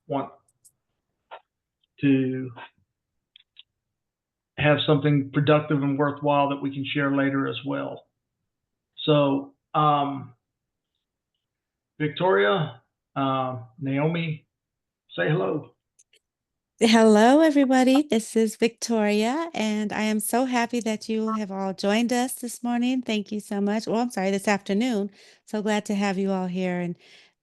want to have something productive and worthwhile that we can share later as well. So, Victoria, Naomi, say hello. Hello, everybody. This is Victoria, and I am so happy that you have all joined us this morning. Thank you so much. Well, I'm sorry, this afternoon. So glad to have you all here and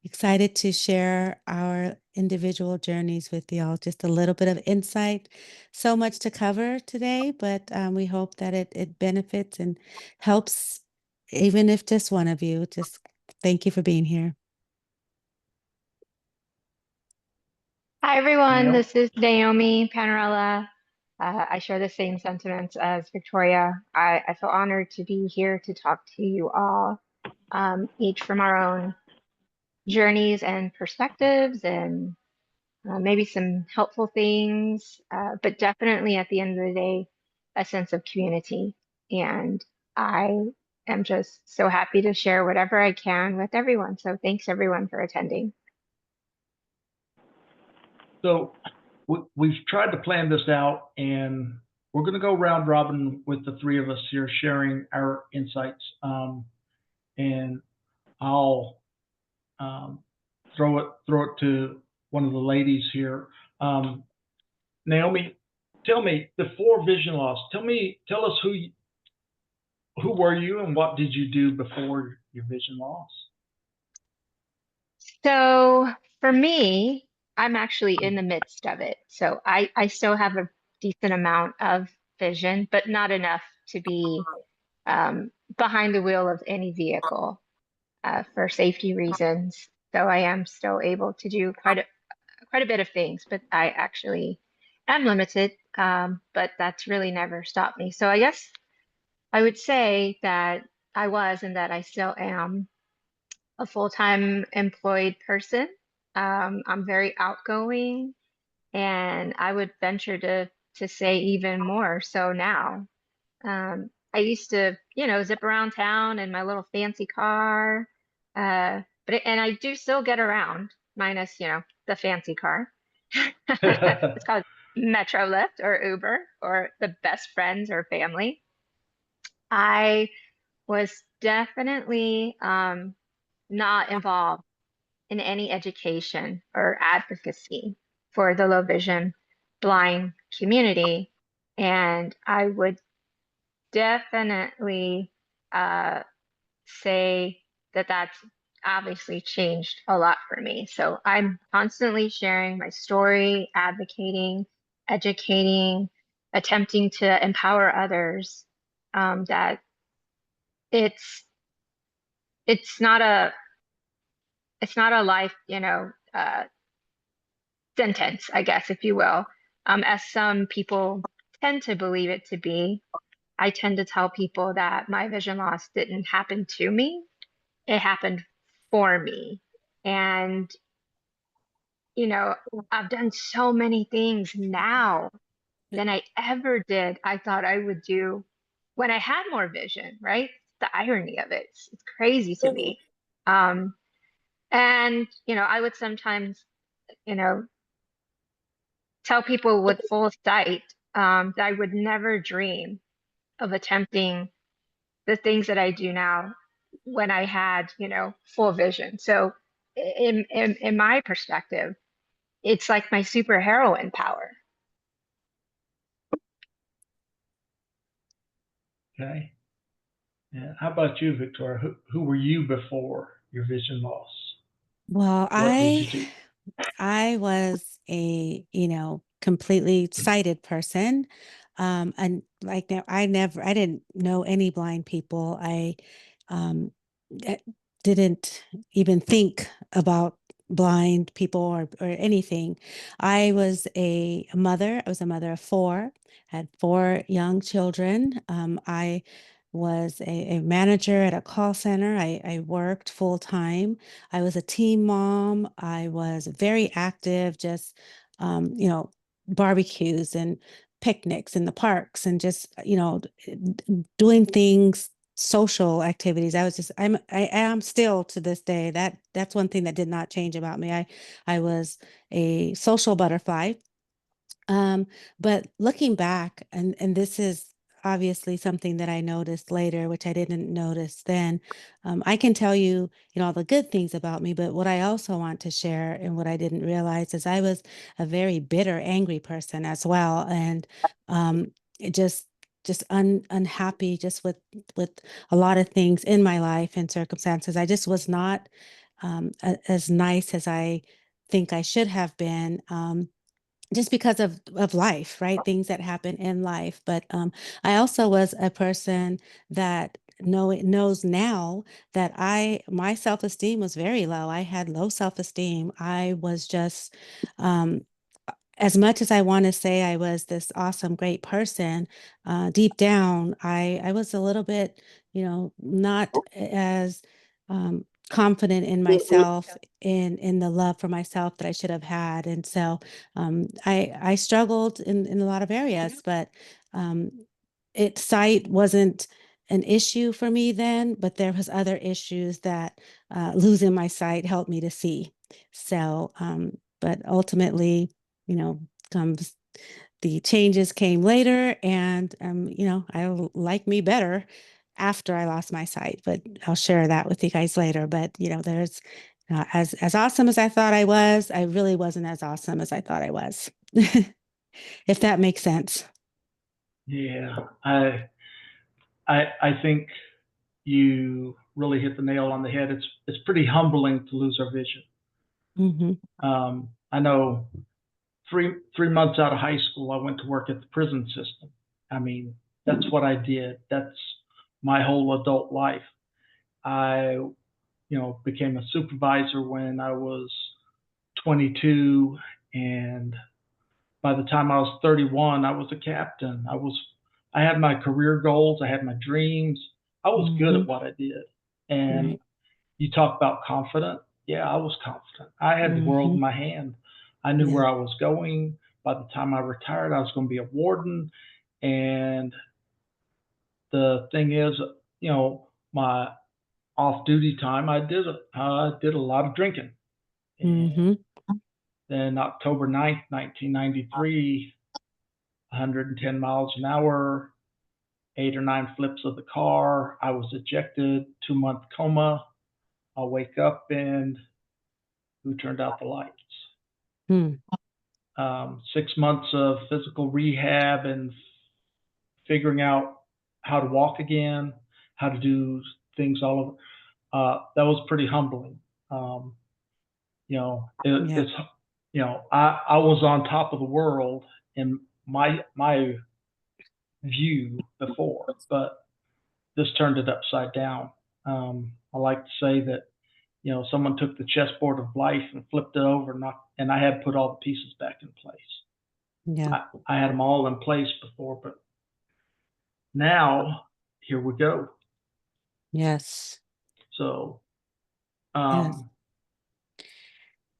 excited to share our individual journeys with y'all. Just a little bit of insight. So much to cover today, but we hope that it benefits and helps, even if just one of you. Just thank you for being here. Hi, everyone. Naomi. This is Naomi Panarella. I share the same sentiments as Victoria. I feel honored to be here to talk to you all, each from our own journeys and perspectives, and maybe some helpful things, but definitely at the end of the day, a sense of community. And I am just so happy to share whatever I can with everyone. So thanks, everyone, for attending. So we've tried to plan this out, and we're going to go round robin with the three of us here sharing our insights. And I'll throw it to one of the ladies here. Naomi, tell me, before vision loss, tell us who were you and what did you do before your vision loss? So for me, I'm actually in the midst of it. So I still have a decent amount of vision, but not enough to be behind the wheel of any vehicle for safety reasons. So I am still able to do quite a bit of things, but I actually am limited. But that's really never stopped me. So I guess I would say that I was and that I still am a full-time employed person. I'm very outgoing, and I would venture to say even more so now. I used to, zip around town in my little fancy car, and I do still get around, minus, the fancy car. It's called Metro Lyft or Uber or the best friends or family. I was definitely not involved in any education or advocacy for the low vision blind community. And I would definitely say that that's obviously changed a lot for me. So I'm constantly sharing my story, advocating, educating, attempting to empower others, that it's it's not a it's not a life, sentence, I guess, if you will, as some people tend to believe it to be. I tend to tell people that my vision loss didn't happen to me, it happened for me. And, I've done so many things now than I ever did, I thought I would do when I had more vision, right? The irony of it. It's crazy to me. Um, and, I would sometimes, you know, tell people with full sight, that I would never dream of attempting the things that I do now when I had, full vision. So in my perspective, it's like my superheroine power. Okay. Yeah. How about you, Victoria? Who were you before your vision loss? Well, What did you do? I was a, completely sighted person. And like now I didn't know any blind people. I um eh, didn't even think about blind people or anything. I was a mother. I was a mother of four, had four young children. I was a manager at a call center. I worked full time. I was a teen mom. I was very active, just, barbecues and picnics in the parks and just, doing things social activities. I am still to this day. That's one thing that did not change about me. I was a social butterfly. Um, but looking back, and this is obviously something that I noticed later, which I didn't notice then. I can tell you, all the good things about me, but what I also want to share and what I didn't realize is I was a very bitter, angry person as well, and it just unhappy just with a lot of things in my life and circumstances. I just was not as nice as I think I should have been. Just because of life, right? Things that happen in life. But I also was a person that knows now that my self-esteem was very low. I had low self-esteem. I was just um, as much as I want to say I was this awesome, great person, deep down, I was a little bit, not as confident in myself, in the love for myself that I should have had, and so I struggled in a lot of areas, but um, sight wasn't an issue for me then, but there was other issues that losing my sight helped me to see. So, but ultimately you know, comes the changes came later and like me better after I lost my sight, but I'll share that with you guys later. But there's as awesome as I thought I was, I really wasn't as awesome as I thought I was. If that makes sense. Yeah, I think you really hit the nail on the head. It's pretty humbling to lose our vision. Hmm. I know 3 months out of high school, I went to work at the prison system. I mean, that's what I did. That's my whole adult life. I, became a supervisor when I was 22, and by the time I was 31, I was a captain. I had my career goals. I had my dreams. I was good Hmm. at what I did. And Right. you talk about confident. Yeah, I was confident. I had the world Hmm. in my hand. I knew Yeah. where I was going. By the time I retired, I was going to be a warden. And the thing is, my off-duty time, I did a lot of drinking. And Hmm. then October 9th, 1993, 110 miles an hour, 8 or 9 flips of the car. I was ejected, 2-month coma. I'll wake up and who turned out the lights? Hmm. 6 months of physical rehab and figuring out how to walk again, how to do things all over. That was pretty humbling. Um, Yeah. it's I was on top of the world in my view before, but this turned it upside down. I like to say that someone took the chessboard of life and flipped it over, and I had put all the pieces back in place. Yeah. I had them all in place before, but now here we go. Yes. So, Yes. um,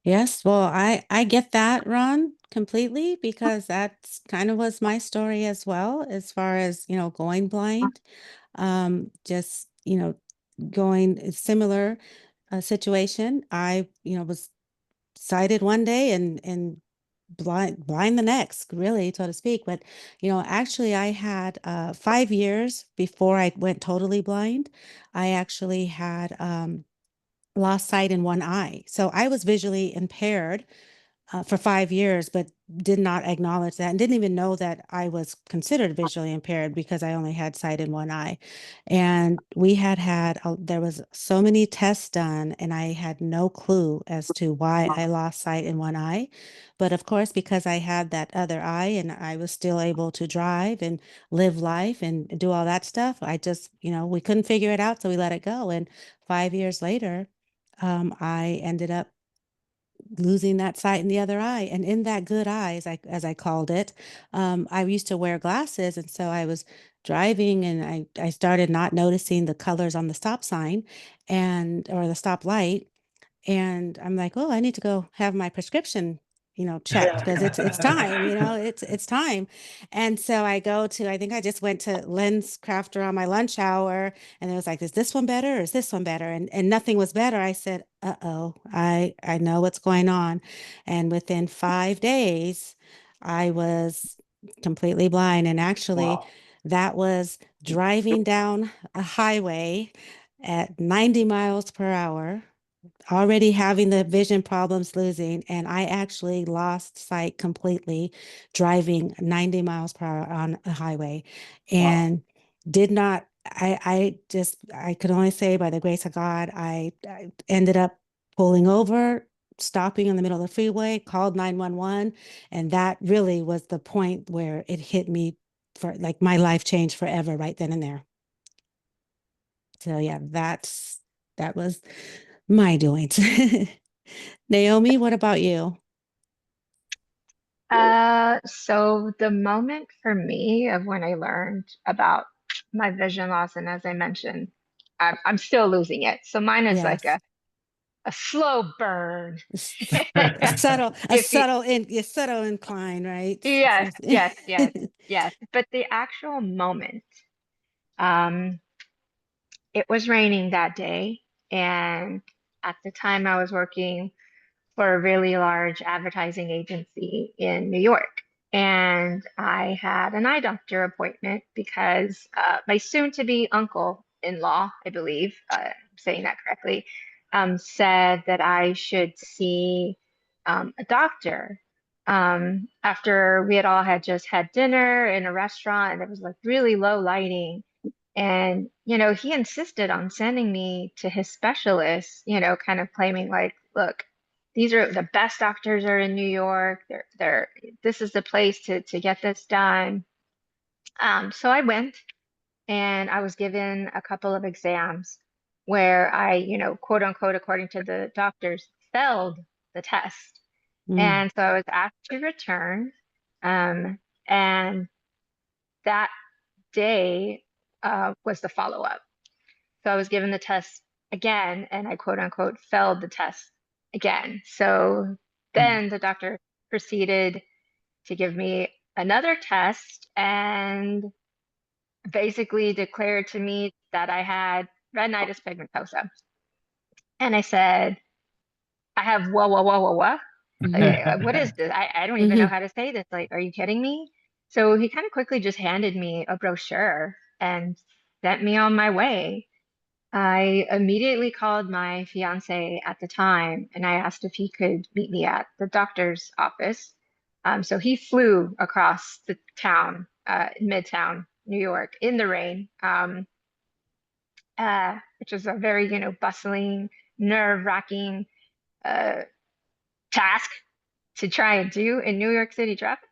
Yes, well, I get that, Ron, completely because that's kind of was my story as well, as far as, going blind. Just, going a similar situation. I, was sighted one day and blind the next, really, so to speak. But, actually I had 5 years before I went totally blind. I actually had lost sight in one eye. So I was visually impaired for 5 years, but did not acknowledge that and didn't even know that I was considered visually impaired because I only had sight in one eye. And there was so many tests done, and I had no clue as to why I lost sight in one eye. But of course, because I had that other eye and I was still able to drive and live life and do all that stuff, I just, we couldn't figure it out, so we let it go. And 5 years later, I ended up losing that sight in the other eye. And in that good eye, as I called it, I used to wear glasses, and so I was driving, and I started not noticing the colors on the stop sign, or the stop light, and I'm like, oh, I need to go have my prescription checked, because it's time, it's time. And so I think I just went to Lens Crafter on my lunch hour, and it was like, is this one better or is this one better? And nothing was better. I said, uh-oh, I know what's going on. And within 5 days, I was completely blind. And actually, Wow. that was driving down a highway at 90 miles per hour, already having the vision problems, losing, and I actually lost sight completely driving 90 miles per hour on a highway, Wow. and did not. I could only say by the grace of God, I ended up pulling over, stopping in the middle of the freeway, called 911, and that really was the point where it hit me, for like my life changed forever right then and there. So yeah, that was my doings. Naomi, what about you? So the moment for me of when I learned about my vision loss, and as I mentioned, I'm still losing it. So mine is like Yes. a slow burn. A subtle, If you, a subtle incline, right? yes, yes, yes, yes. But the actual moment, um, it was raining that day, and at the time I was working for a really large advertising agency in New York. And I had an eye doctor appointment because my soon-to-be uncle-in-law, I believe, I'm saying that correctly, said that I should see a doctor. After we had all had just had dinner in a restaurant, and it was like really low lighting. And, he insisted on sending me to his specialist, kind of claiming like, look, these are the best doctors are in New York. This is the place to get this done. So I went and I was given a couple of exams where I, quote unquote, according to the doctors, failed the test. Mm, And so I was asked to return. Um, and that day was the follow-up. So I was given the test again, and I quote unquote failed the test again. So then the doctor proceeded to give me another test and basically declared to me that I had retinitis pigmentosa. And I said, I have whoa. What is this? I don't even know mhm, how to say this. Like, are you kidding me? So he kind of quickly just handed me a brochure and sent me on my way. I immediately called my fiance at the time and I asked if he could meet me at the doctor's office. So he flew across the town, Midtown, New York, in the rain, which was a very, bustling, nerve-wracking uh, task to try and do in New York City traffic.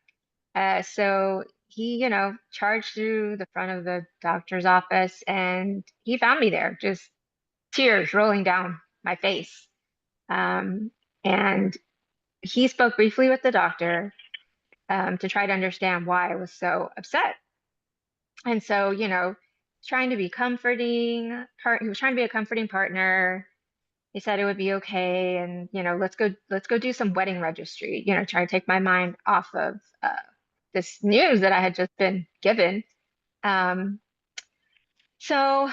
So he, charged through the front of the doctor's office and he found me there, just tears rolling down my face. Um, and he spoke briefly with the doctor to try to understand why I was so upset. And so, trying to be comforting, he was trying to be a comforting partner. He said it would be okay, and let's go do some wedding registry. Try to take my mind off of this news that I had just been given. Um, so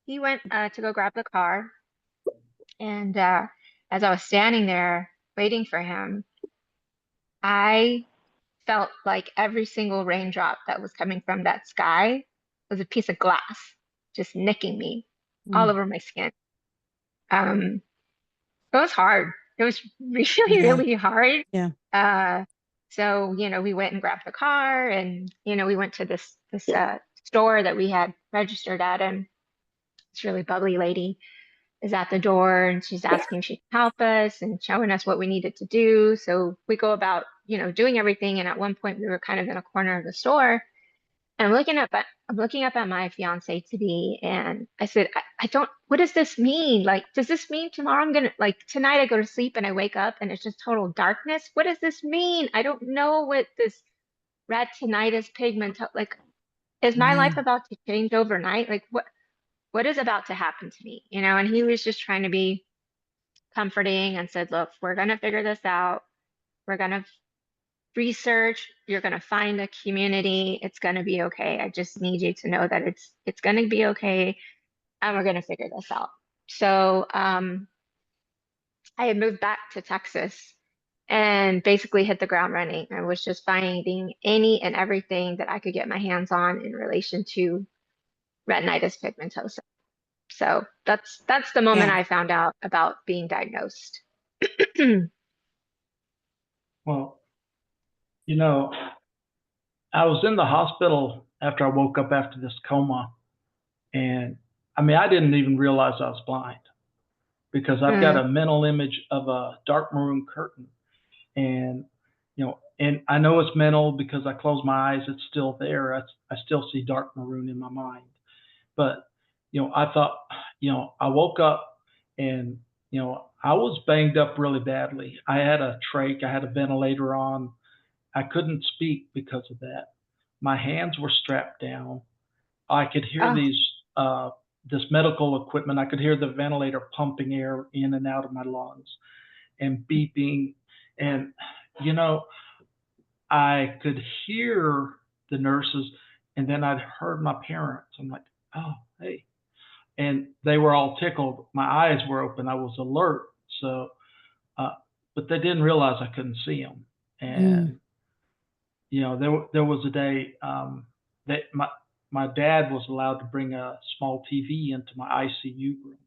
he went to go grab the car. And as I was standing there waiting for him, I felt like every single raindrop that was coming from that sky was a piece of glass just nicking me all mm, over my skin. Um, it was hard. It was really, yeah, really hard. yeah. Uh, so, we went and grabbed the car and, we went to this store that we had registered at, and this really bubbly lady is at the door and she's asking if she can help us and showing us what we needed to do. So we go about, doing everything. And at one point we were kind of in a corner of the store. And I'm looking up at my fiance to be, and I said, I don't, what does this mean? Like, does this mean tomorrow like tonight I go to sleep and I wake up and it's just total darkness? What does this mean? I don't know what this retinitis pigment, like, is my Yeah. life about to change overnight? Like, what is about to happen to me? And he was just trying to be comforting and said, look, we're going to figure this out. We're going to research. You're going to find a community. It's going to be okay. I just need you to know that it's going to be okay, and we're going to figure this out. So I had moved back to Texas and basically hit the ground running. I was just finding any and everything that I could get my hands on in relation to retinitis pigmentosa. So that's the moment Yeah. I found out about being diagnosed. Well, you know, I was in the hospital after I woke up after this coma, and I mean, I didn't even realize I was blind because I've got Mm. a mental image of a dark maroon curtain, and and I know it's mental because I close my eyes, it's still there. I still see dark maroon in my mind, but I thought, I woke up and I was banged up really badly. I had a trach, I had a ventilator on. I couldn't speak because of that. My hands were strapped down. I could hear Oh, this medical equipment. I could hear the ventilator pumping air in and out of my lungs and beeping. And, you know, I could hear the nurses, and then I'd heard my parents. I'm like, oh, hey. And they were all tickled. My eyes were open. I was alert. So, uh, but they didn't realize I couldn't see them. Mm. And there was a day that my dad was allowed to bring a small TV into my ICU room.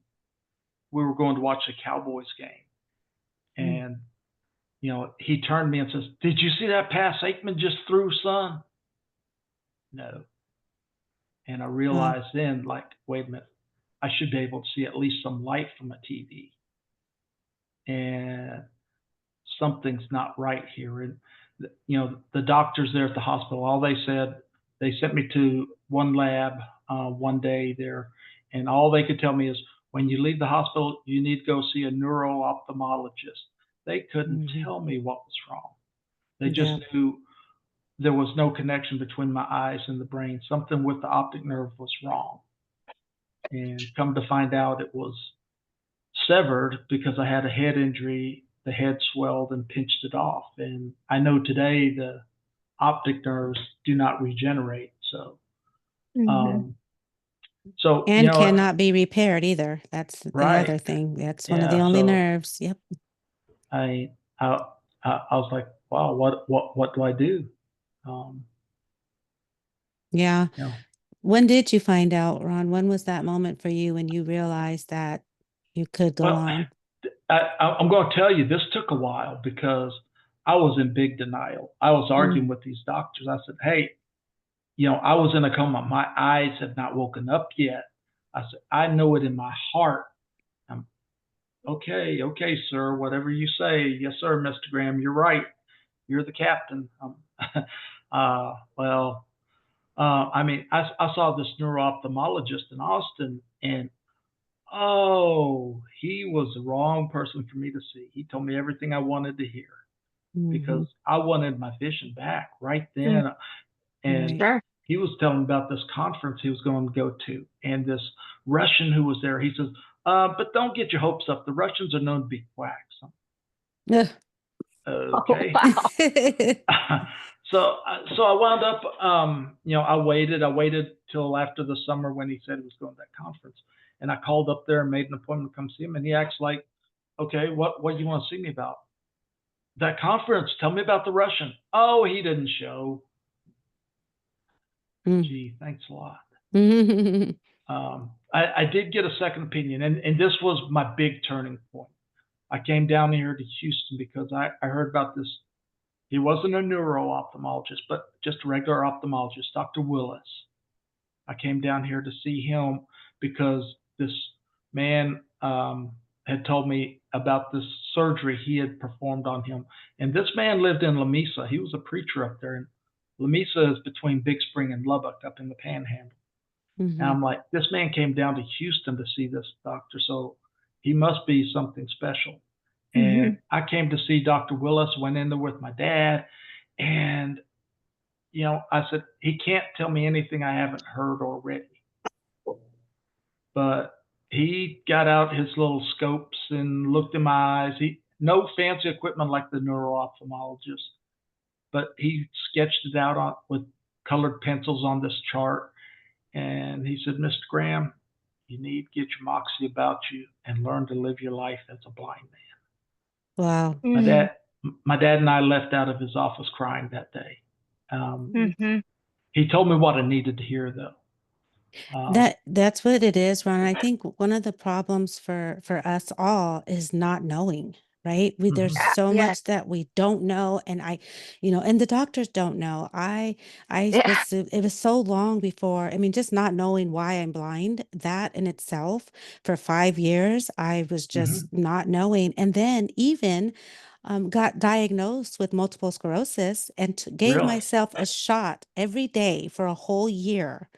We were going to watch a Cowboys game, Mm. and he turned to me and says, "Did you see that pass Aikman just threw, son?" No. And I Wow. realized then, like, wait a minute, I should be able to see at least some light from a TV, and something's not right here. And the doctors there at the hospital, all they said, they sent me to one lab one day there, and all they could tell me is, when you leave the hospital, you need to go see a neuro-ophthalmologist. They couldn't Hmm. tell me what was wrong. They just Yeah. knew there was no connection between my eyes and the brain. Something with the optic nerve was wrong. And come to find out, it was severed because I had a head injury. The head swelled and pinched it off. And I know today the optic nerves do not regenerate. So, mhm. um, And cannot be repaired either. That's the right. other thing. That's one of the Yeah. only So nerves. Yep. I, I, I was like, wow, what do I do? Um, Yeah. you know, When did you find out, Ron? When was that moment for you when you realized that you could go well, on? I'm going to tell you, this took a while because I was in big denial. I was Mm. arguing with these doctors. I said, hey, I was in a coma. My eyes have not woken up yet. I said, I know it in my heart. I'm okay, sir, whatever you say. Yes, sir, Mr. Graham, you're right. You're the captain. Well, I mean, I saw this neuro-ophthalmologist in Austin, and oh, he was the wrong person for me to see. He told me everything I wanted to hear Hmm. because I wanted my vision back right Mm. then. And Right. Sure. he was telling me about this conference he was going to go to, and this Russian who was there. He says, "But don't get your hopes up. The Russians are known to be quacks." Ugh. Oh, Okay. wow. So I wound up, I waited till after the summer when he said he was going to that conference, and I called up there and made an appointment to come see him, and he acts like, okay, what do you want to see me about? That conference. Tell me about the Russian. Oh, he didn't show. Mm. Gee, thanks a lot. Mhm. I did get a second opinion, and this was my big turning point. I came down here to Houston because I heard about this. He wasn't a neuro-ophthalmologist, but just a regular ophthalmologist, Dr. Willis. I came down here to see him because this man had told me about this surgery he had performed on him. And this man lived in La Mesa. He was a preacher up there. And La Mesa is between Big Spring and Lubbock up in the Panhandle. And Mhm. I'm like, this man came down to Houston to see this doctor, so he must be something special. Hmm. And I came to see Dr. Willis, went in there with my dad, and I said, he can't tell me anything I haven't heard already. But he got out his little scopes and looked in my eyes. no fancy equipment like the neuro-ophthalmologist, but he sketched it out with colored pencils on this chart. And he said, Mr. Graham, you need to get your moxie about you and learn to live your life as a blind man. Wow. My dad and I left out of his office crying that day. Mm-hmm. He told me what I needed to hear, though. That's what it is, Ron. I think one of the problems for us all is not knowing, right? There's so Yes. much that we don't know, and and the doctors don't know. Yeah. It was so long before, I mean, just not knowing why I'm blind, that in itself, for 5 years, I was just not knowing. And then even got diagnosed with multiple sclerosis and gave Really? myself a shot every day for a whole year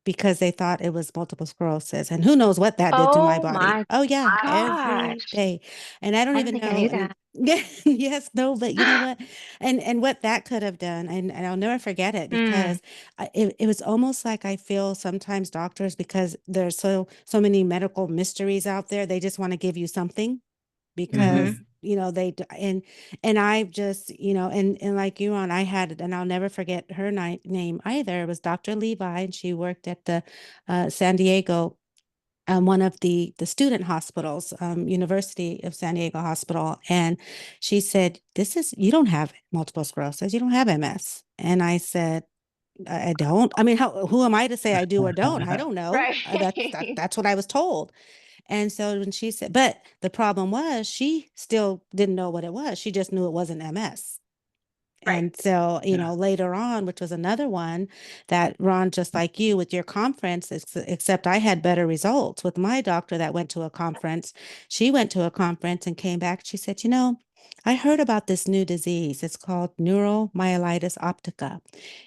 because they thought it was multiple sclerosis. And who knows what that did to my Oh body. my Oh yeah, every gosh. day. And I don't I don't even think I know. knew I mean, that. yeah, yes, no, but you know what? And what that could have done, and I'll never forget it Mm. because it was almost like I feel sometimes doctors, because there's so many medical mysteries out there, they just want to give you something Mm-hmm. because and I've just and like you on, I had, and I'll never forget her name either. It was Dr. Levi, and she worked at the San Diego, one of the student hospitals, University of San Diego Hospital. And she said, you don't have multiple sclerosis, you don't have MS. And I said, I don't. I mean, who am I to say I do or don't? I don't know. Right. That's what I was told. And so when she said, but the problem was she still didn't know what it was. She just knew it wasn't MS. Right. And so, Yeah. later on, which was another one that, Ron, just like you with your conference, except I had better results with my doctor that went to a conference. She went to a conference and came back. She said, I heard about this new disease. It's called neuromyelitis optica.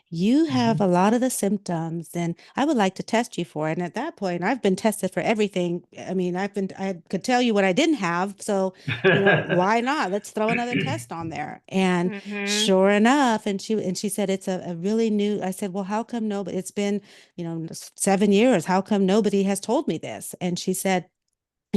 You have a lot of the symptoms, and I would like to test you for it. And at that point, I've been tested for everything. I mean, I could tell you what I didn't have. So, why not? Let's throw another test on there. And Mm-hmm. sure enough, and she said it's a really new. I said, well, how come nobody? It's been 7 years. How come nobody has told me this? And she said,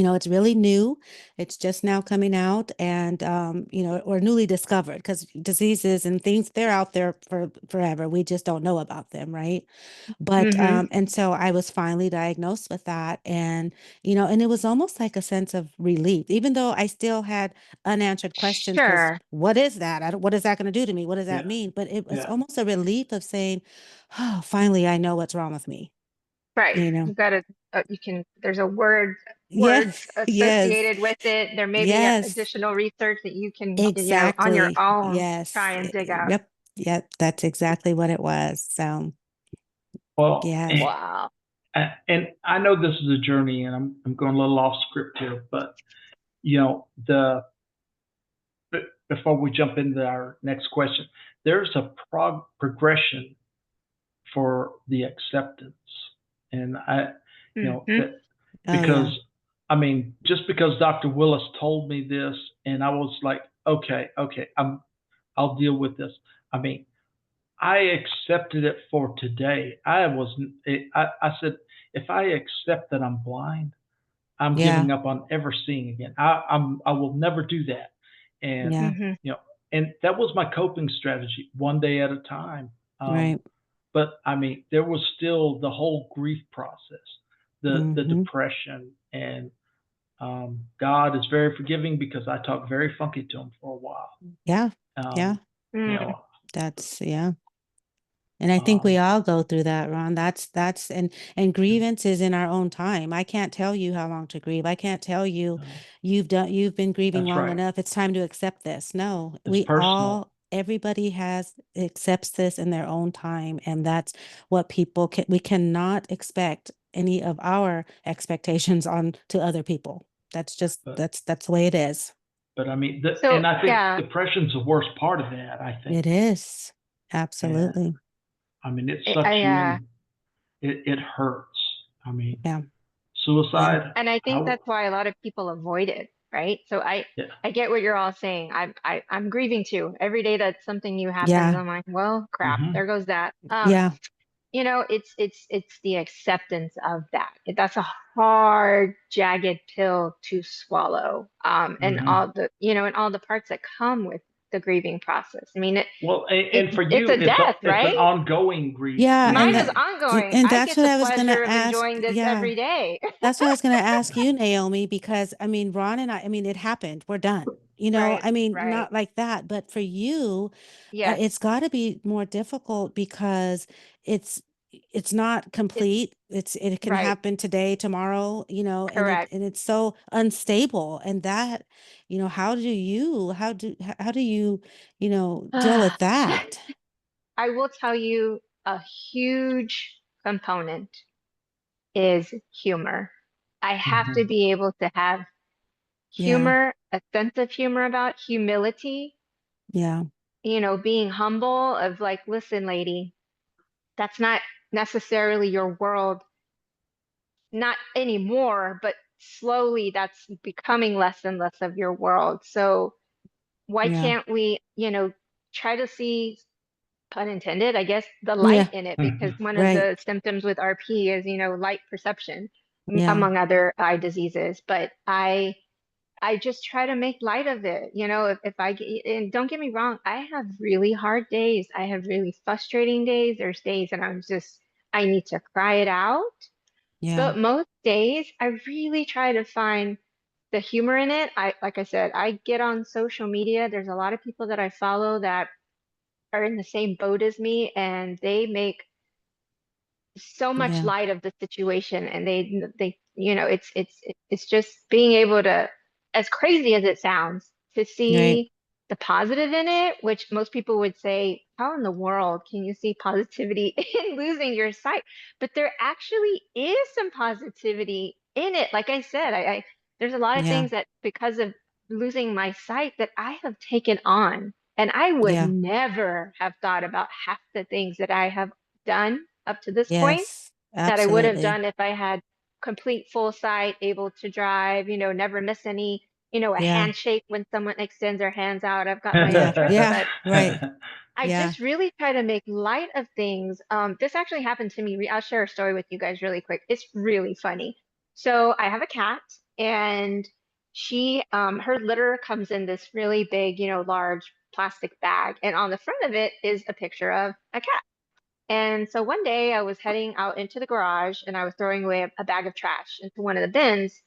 it's really new. It's just now coming out, and or newly discovered, because diseases and things, they're out there for forever. We just don't know about them, right? But Mm-hmm. and so I was finally diagnosed with that, and and it was almost like a sense of relief, even though I still had unanswered questions. Because Sure. what is that? What is that going to do to me? What does that Yeah. mean? But it was Yeah. almost a relief of saying, oh, finally I know what's wrong with me. Right. You know? You've got to, there's a Yeah. words Yes. associated with it. There may be Yes. additional research that you can, on your Exactly. own try Yes. and dig out. Yep. Yep. That's exactly what it was. So, Well, yes. Wow. and I know this is a journey, and I'm going a little off script here, but before we jump into our next question, there's a progression for the acceptance, and Mm-hmm. that Oh, because yeah. I mean, just because Dr. Willis told me this, and I was like, okay, I'll deal with this. I mean, I accepted it for today. I said, if I accept that I'm blind, I'm Yeah. giving up on ever seeing again. I will never do that. And Yeah. Mm-hmm. and that was my coping strategy, one day at a time. Right. But I mean, there was still the whole grief process, the Mm-hmm. depression, and God is very forgiving because I talked very funky to him for a while. Yeah. Yeah. You know, Yeah. And I think we um, all go through that, Ron. That's and grievance is in our own time. I can't tell you how long to grieve. I can't tell you no, you've been grieving that's long right. enough. It's time to accept this. No, It's personal, everybody accepts this in their own time. And that's what we cannot expect any of our expectations on to other people. That's just, but that's the way it is. I mean, So and I think yeah, depression's the worst part of that. I think, It is. and Absolutely. I mean, it I, sucks I you in. It hurts. I mean, Yeah. Yeah. suicide. and I I think that's why a lot of people avoid it, right? So Yeah. I get what you're all saying. I'm grieving too. Every day that something new happens, Yeah. I'm like, well, crap, Hmm. there goes that. Yeah. you know, it's the acceptance of that. That's a hard, jagged pill to swallow. And Hmm. all the, you know, and all the parts that come with the grieving process. I mean, Well, and for it's you, a death, it's an right? ongoing grief Yeah, grief. and Mine is that ongoing. and I that's get what the I was gonna pleasure of ask. enjoying this Yeah. every day. That's what I was going to ask you, Naomi, because I mean, Ron and I mean, it happened. We're done. You know, Right, I mean, right. not like that, but for you, Yes, it's got to be more difficult because it's it's not it's complete. It can right. happen today, tomorrow, you know, Correct. and it's so unstable. And that, you know, how do you, you know, deal with that? I will tell you a huge component is humor. I have to Hmm. be able to have Yeah, humor, a sense of humor about humility, yeah, you know, being humble of like, listen, lady, that's not necessarily your world, not anymore, but slowly that's becoming less and less of your world. So why yeah, can't we, you know, try to see, pun intended, I guess, the light yeah. in it, because one of Right. the symptoms with RP is, you know, light perception, Yeah, among other eye diseases. But I just try to make light of it. You know, if I get, and don't get me wrong, I have really hard days. I have really frustrating days. There's days that I need to cry it out. yeah, But most days, I really try to find the humor in it. Like I said, I get on social media. There's a lot of people that I follow that are in the same boat as me, and they make so much yeah. light of the situation, and they you know, it's just being able to, as crazy as it sounds, to Right. see the positive in it, which most people would say, how in the world can you see positivity in losing your sight? But there actually is some positivity in it. Like I said, I there's a lot of Yeah, things that, because of losing my sight, that I have taken on, and I would yeah. never have thought about half the things that I have done up to this point Yes, that I would have absolutely. done if I had complete full sight, able to drive, you know, never miss any, you know, a Yeah, handshake when someone extends their hands out. I've got my own yeah, tricks, yeah, but right. I Yeah. just really try to make light of things. This actually happened to me. I'll share a story with you guys really quick. It's really funny. So I have a cat, and her litter comes in this really big, you know, large plastic bag, and on the front of it is a picture of a cat. And so one day I was heading out into the garage, and I was throwing away a bag of trash into one of the bins.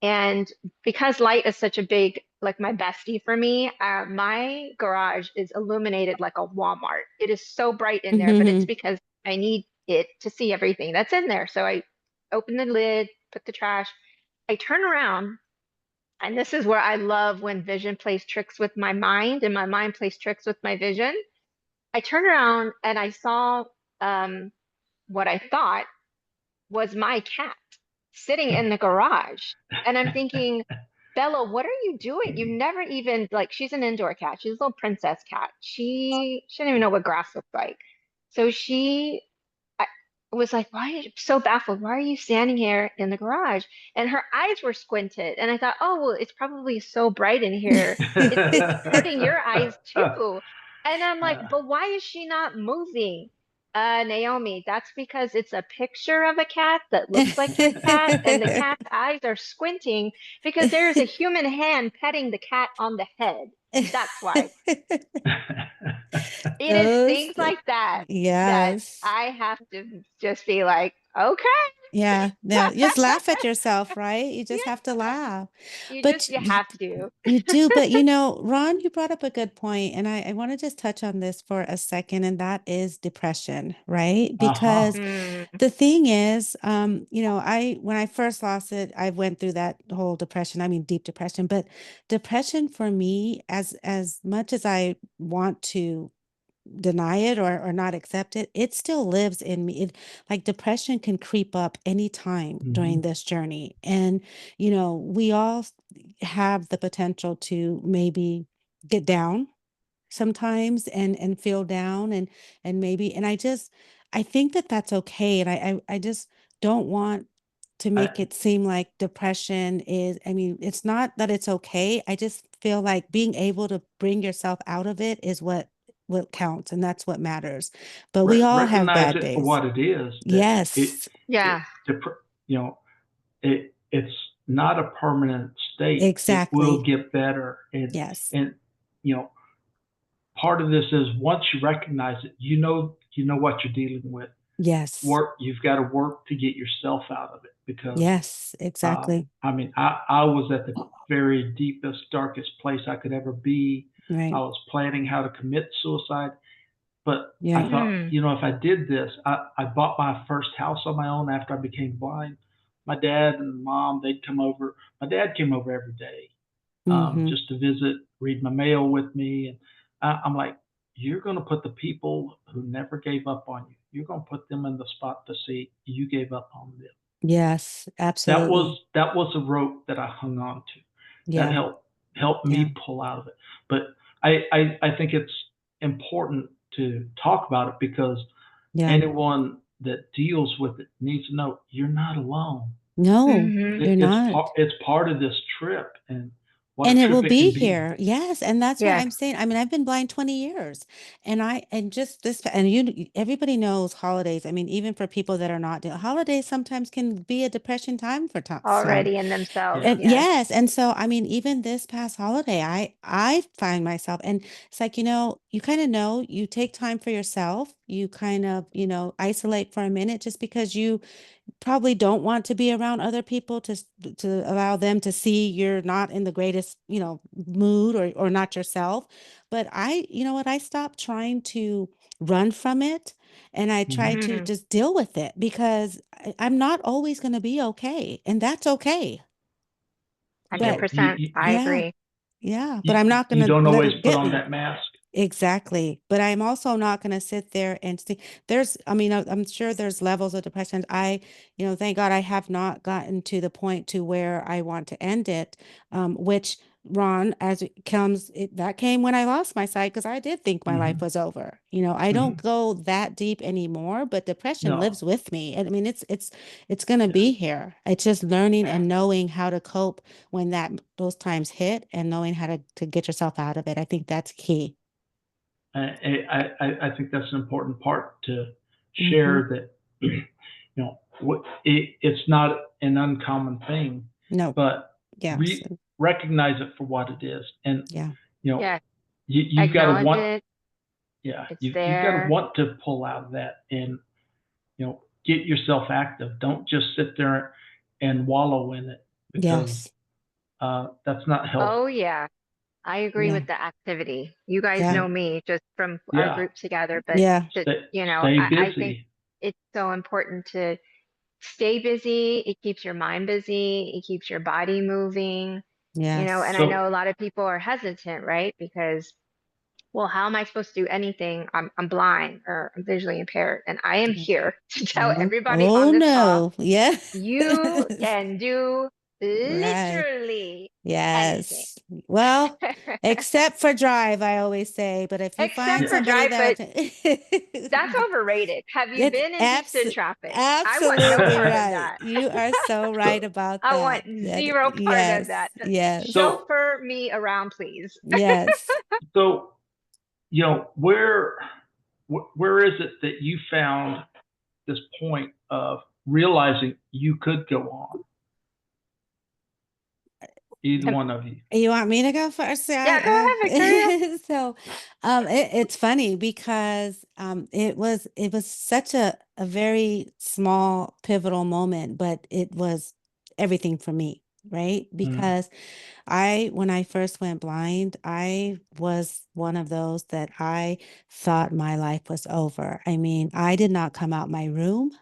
And because light is such a big, like my bestie for me, my garage is illuminated like a Walmart. It is so bright in there, but it's Mhm. because I need it to see everything that's in there. So I open the lid, put the trash, I turn around, and this is where I love when vision plays tricks with my mind and my mind plays tricks with my vision. I turned around and I saw um, what I thought was my cat sitting in the garage. And I'm thinking, Bella, what are you doing? You never even, like, she's an indoor cat. She's a little princess cat. She didn't even know what grass looked like. So I was like, why are you so baffled? Why are you standing here in the garage? And her eyes were squinted. And I thought, oh, well, it's probably so bright in here. It's hurting your eyes too. And I'm like, but why is she not moving? Naomi, that's because it's a picture of a cat that looks like your cat, and the cat's eyes are squinting because there is a human hand petting the cat on the head. That's why. It is Those, things like that that yes. I have to just be like, okay. Yeah. Now just laugh at yourself, right? You just have to Yeah, laugh. But you have to. you do, but you know, Ron, you brought up a good point, and I want to just touch on this for a second, and that is depression, right? Uh-huh. Because Mm, the thing is, you know, when I first lost it, I went through that whole depression. I mean, deep depression, but depression for me, as much as I want to deny it or not accept it, it still lives in me. Like depression can creep up anytime during Hmm. this journey. And, you know, we all have the potential to maybe get down sometimes and feel down and maybe and I think that that's okay, and I just don't want to make I, it seem like depression is, I mean, it's not that it's okay. I just feel like being able to bring yourself out of it is what what counts, and that's what matters. But we all have Recognize bad it for days. what it is. That Yes, Yeah. you know, it's not a permanent state. It will exactly. get better. Yes, And, you know, part of this is once you recognize it, you know what you're dealing with. yes, You've got to work to get yourself out of it because, yes, exactly. I mean, I was at the very deepest, darkest place I could ever be. I Right. was planning how to commit suicide, but I Yeah. thought, Mm. if I did this, I bought my first house on my own after I became blind. My dad and mom, they'd come over. My dad came over every day, Mm-hmm. just to visit, read my mail with me. And I'm like, you're going to put the people who never gave up on you, you're going to put them in the spot to see you gave up on them. Yes, absolutely. That was a rope that I hung on to. That Yeah. helped Yeah. me pull out of it. But I think it's important to talk about it because Yeah. anyone that deals with it needs to know you're not alone. No, Hmm. you're not. It's part of this trip, and what And a it will trip it be can be. here. Yes. And that's what Yeah. I'm saying. I mean, I've been blind 20 years and just this, and everybody knows holidays. I mean, even for people that are not, holidays sometimes can be a depression time for some. Already in themselves. Yeah. And Yes. yes, and so I mean, even this past holiday, I find myself, and it's like, you kind of know, you take time for yourself, you kind of, isolate for a minute just because you probably don't want to be around other people to allow them to see you're not in the greatest, mood or not yourself. But you know what, I stopped trying to run from it and I try Mhm. to Mm. just deal with it because I'm not always going to be okay, and that's okay. But 100%. I yeah, agree. yeah, but I'm not You gonna don't let always it put get on me. that mask. Exactly. But I'm also not going to sit there and see. I mean, I'm sure there's levels of depression. Thank God I have not gotten to the point to where I want to end it. Which, Ron, as it comes, that came when I lost my sight because I did think my life Hmm. was over. I don't Hmm. go that deep anymore, but depression No. lives with me. And I mean, it's going to Yeah. be here. It's just learning and knowing how to cope when those times hit and knowing how to get yourself out of it. I think that's key. I think that's an important part to Hmm. share that, it's not an uncommon thing, No. but Yeah. recognize it for what it is. And, Yeah. you know, Yeah. you've got to Acknowledge want, it. yeah, It's you've got to there. want to pull out of that and, get yourself active. Don't just sit there and wallow in it because, Yes. that's not healthy. Oh, yeah. I agree Yeah. with the activity. You guys Yeah. know me just from our Yeah. group together, but Yeah. Stay I think busy. it's so important to stay busy. It keeps your mind busy. It keeps your body moving, and Yes. I know a So, lot of people are hesitant, right? Because, well, how am I supposed to do anything? I'm blind or I'm visually impaired. And I am here to tell Oh, everybody on oh this call, no. Yeah. you can do Right. literally anything. Yes. Well, except for drive, I always say, but if you Except find yeah. for somebody drive, but that that's overrated. Have you it's been in Houston traffic? I want no absolutely part of right. that. You are so right So, about I want that. That zero part of yes. that. Yes. so, Chauffeur me around, please. Yes. so, where is it that you found this point of realizing you could go on? Either Um, one of you. You want me to go first? yeah, go ahead, Victoria. So, it's funny because it was such a very small pivotal moment, but it was everything for me, right? Mm, Because when I first went blind, I was one of those that I thought my life was over. I mean, I did not come out my room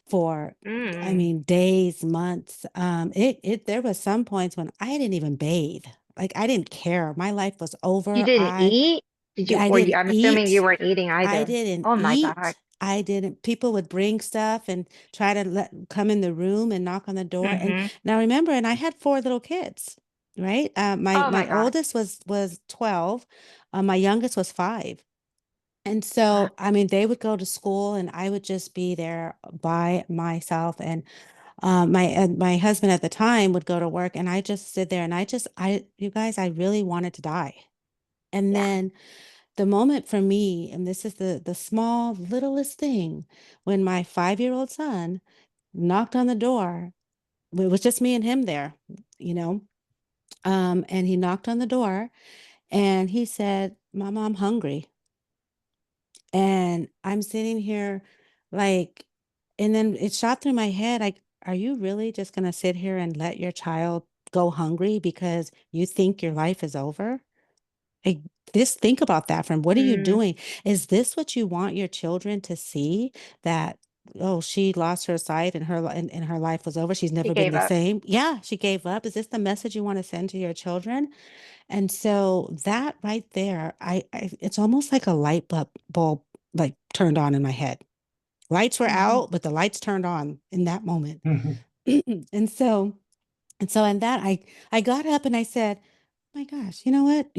for, I Mm. mean, days, months. There was some points when I didn't even bathe. Like I didn't care. My life was You over. didn't eat? Did you, I or you, didn't I'm assuming you eat. weren't eating I either. didn't Oh my God. eat. I didn't. People would bring stuff and try to come in the room and knock on the door. And Mm-hmm. now remember, and I had four little kids, right? My Oh my my God. oldest was 12. My youngest was 5. And Wow. so, I mean, they would go to school and I would just be there by myself. And my husband at the time would go to work and I just sit there and you guys, I really wanted to die. And Yeah. then the moment for me, and this is the small, littlest thing, when my 5-year-old son knocked on the door. It was just me and him there, you know. And he knocked on the door and he said, Mama, I'm hungry. And I'm sitting here like, and then it shot through my head, like, are you really just going to sit here and let your child go hungry because you think your life is over? Like, just think about that. From what are you Mm, doing? Is this what you want your children to see? That, oh, she lost her sight and and her life was over. She's he never been gave the up. same. Yeah, she gave up. Is this the message you want to send to your children? And so that right there, it's almost like a bulb like turned on in my head. Lights were Mhm. out, but the lights turned on in that moment. Mhm. And so, and that I got up and I said, my gosh, you know what?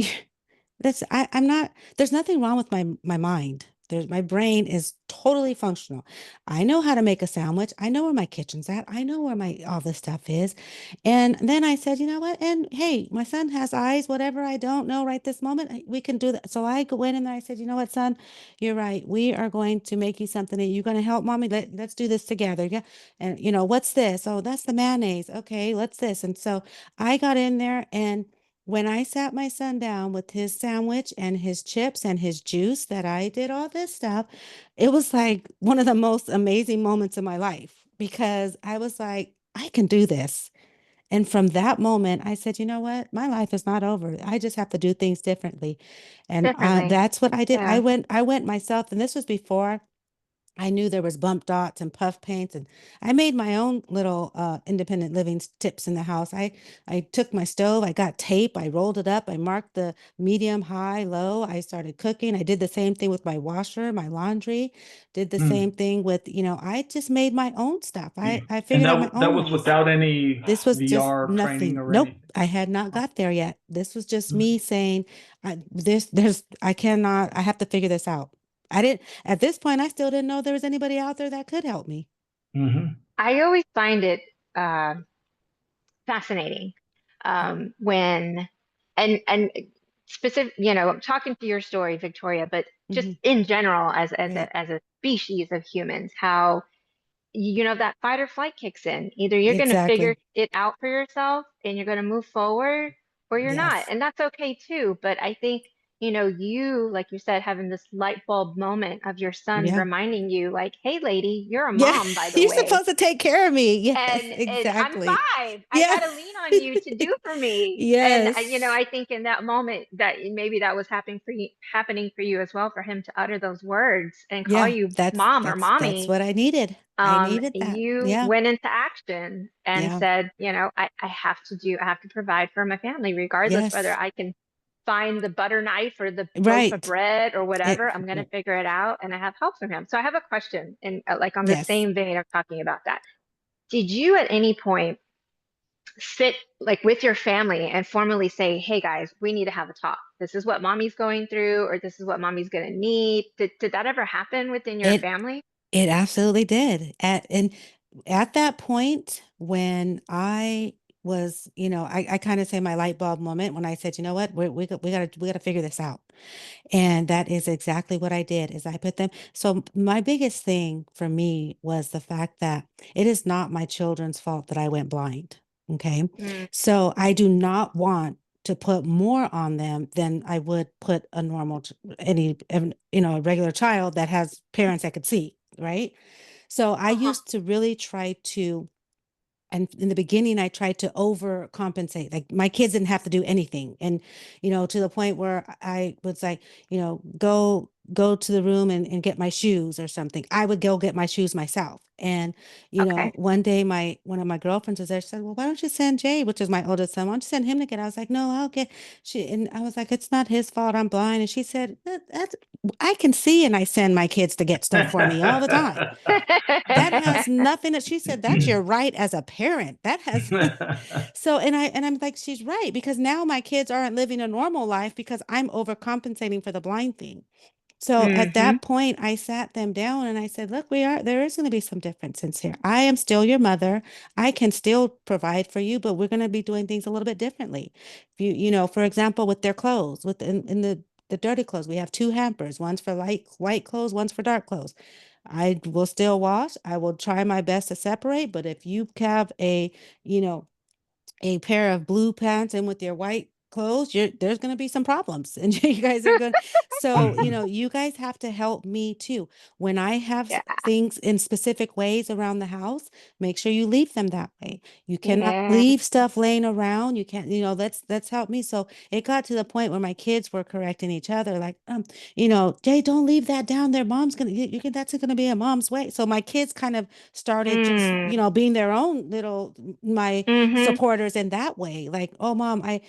I'm not, there's nothing wrong with my mind. My brain is totally functional. I know how to make a sandwich. I know where my kitchen's at. I know where my all this stuff is. And then I said, you know what? And hey, my son has eyes, whatever I don't know right this moment, we can do that. So I go in and I said, you know what, son, you're right. We are going to make you something that you're going to help mommy. Let's do this together. Yeah. And you know, what's this? Oh, that's the mayonnaise. Okay, let's this. And so I got in there, and when I sat my son down with his sandwich and his chips and his juice, that I did all this stuff, it was like one of the most amazing moments of my life, because I was like, I can do this. And from that moment, I said, you know what? My life is not over. I just have to do things differently. And Differently. that's what I did. Yeah. I went myself, and this was before I knew there was bump dots and puff paints, and I made my own little independent living tips in the house. I took my stove, I got tape, I rolled it up, I marked the medium, high, low. I started cooking. I did the same thing with my washer, my laundry, did the Mm. same thing with, I just made my own stuff. I And figured out my that own was ways. without any This was just VR training nothing. or Nope, anything. I had not got there yet. This was just Mm. me saying, I cannot, I have to figure this out. I didn't, at this point, I still didn't know there was anybody out there that could help me. Mhm. I always find it fascinating when and specific, I'm talking to your story, Victoria, but just Hmm. in general Right. as a species of humans, how that fight or flight kicks in. Either you're going to figure Exactly. it out for yourself and you're going to move forward, or you're not. Yes. And that's okay too. But I think, you, like you said, having this light bulb moment of your son Yeah. reminding you, like, hey, lady, you're a Yeah. mom, by the You're way. supposed to take care of me. Yes, And I'm exactly. 5. I Yeah. got to lean on you to do for me. And Yes. I think in that moment that maybe that was happening for you as well, for him to utter those words and call Yeah. you That's mom or that's mommy. what I needed. I needed that. You Yeah. went into action and Yeah. said, I have to provide for my family, regardless whether Yes. I can find the butter knife or the loaf of Right. bread or It whatever. I'm going to figure it out, and I have help from him. So I have a question, and like on the yes. same vein of talking about that. Did you at any point sit like with your family and formally say, hey guys, we need to have a talk. This is what mommy's going through, or this is what mommy's going to need. Did that ever happen within your It family? it absolutely did. At that point, when I was, I kind of say my light bulb moment when I said, you know what, we gotta figure this out. And that is exactly what I did, is I put them. So my biggest thing for me was the fact that it is not my children's fault that I went blind. Okay. Mm, So I do not want to put more on them than I would put a normal, a regular child that has parents that could see. Right. So I uh-huh. used to really try to, and in the beginning I tried to overcompensate, like my kids didn't have to do anything. And to the point where I was like, go to the room and get my shoes or something. I would go get my shoes myself. And Okay. one day one of my girlfriends was there. She said, well, why don't you send Jay, which is my oldest son, why don't you send him to get it? I was like, no, I'll get. And I was like, it's not his fault, I'm blind. And she said, that's, I can see, and I send my kids to get stuff for me all the time. That has nothing, that she said, that's your right as a parent. That has so, and I'm like, she's right, because now my kids aren't living a normal life because I'm overcompensating for the blind thing. So at Hmm. that point, I sat them down and I said, look, there is going to be some differences here. I am still your mother. I can still provide for you, but we're going to be doing things a little bit differently. If for example, with their clothes, in the the dirty clothes. We have 2 hampers, one's for white clothes, one's for dark clothes. I will still wash. I will try my best to separate, but if you have you know, a pair of blue pants in with your white clothes, there's going to be some problems and you guys are good. So, you guys have to help me too. When I have Yeah. things in specific ways around the house, make sure you leave them that way. You cannot Yeah. leave stuff laying around. You can't, that's helped me. So it got to the point where my kids were correcting each other, like, Jay, don't leave that down there. Mom's gonna, that's gonna be a mom's way. So my kids kind of started just, Mm. being their own little, my Mm-hmm. supporters in that way. Like, oh, mom, I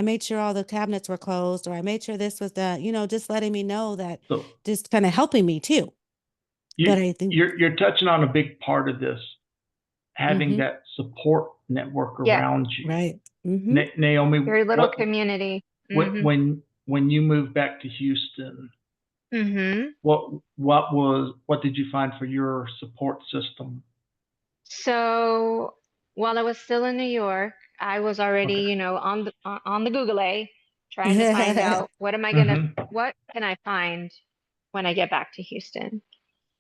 made sure all the cabinets were closed, or I made sure this was done. Just letting me know that, So just kind of helping me too. But I think you're touching on a big part of this, having Mhm. that support network Yeah. around you. Right. Mm-hmm. Naomi, Your little community. Mm-hmm. when you moved back to Houston, Mm-hmm. what did you find for your support system? So while I was still in New York, I was already, Okay. on the Google trying to find out what can I find when I get back to Houston?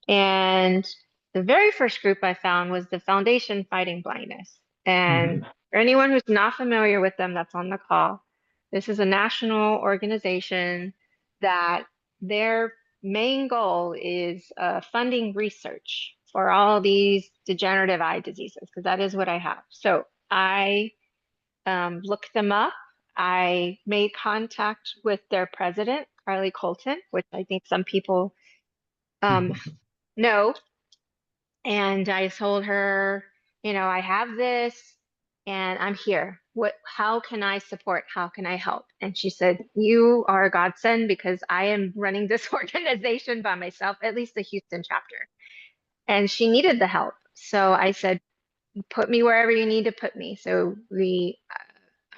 And the very first group I found was the Foundation Fighting Blindness. And for anyone who's not familiar with them that's on the call, this is a national organization that their main goal is funding research for all these degenerative eye diseases, because that is what I have. So I looked them up. I made contact with their president, Carly Colton, which I think some people know. And I told her, I have this and I'm here. How can I support? How can I help? And she said, you are a godsend because I am running this organization by myself, at least the Houston chapter. And she needed the help. So I said, put me wherever you need to put me. So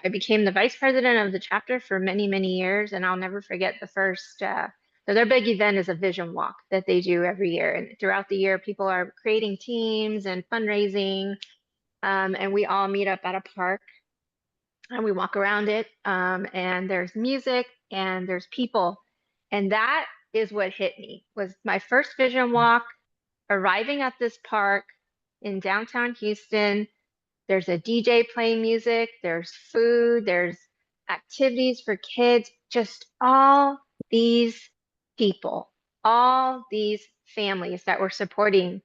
I became the vice president of the chapter for many, many years. And I'll never forget the first, so their big event is a vision walk that they do every year. And throughout the year, people are creating teams and fundraising. And we all meet up at a park and we walk around it. And there's music and there's people. And that is what hit me, was my first vision walk, arriving at this park in downtown Houston. There's a DJ playing music, there's food, there's activities for kids, just all these people, all these families that were supporting,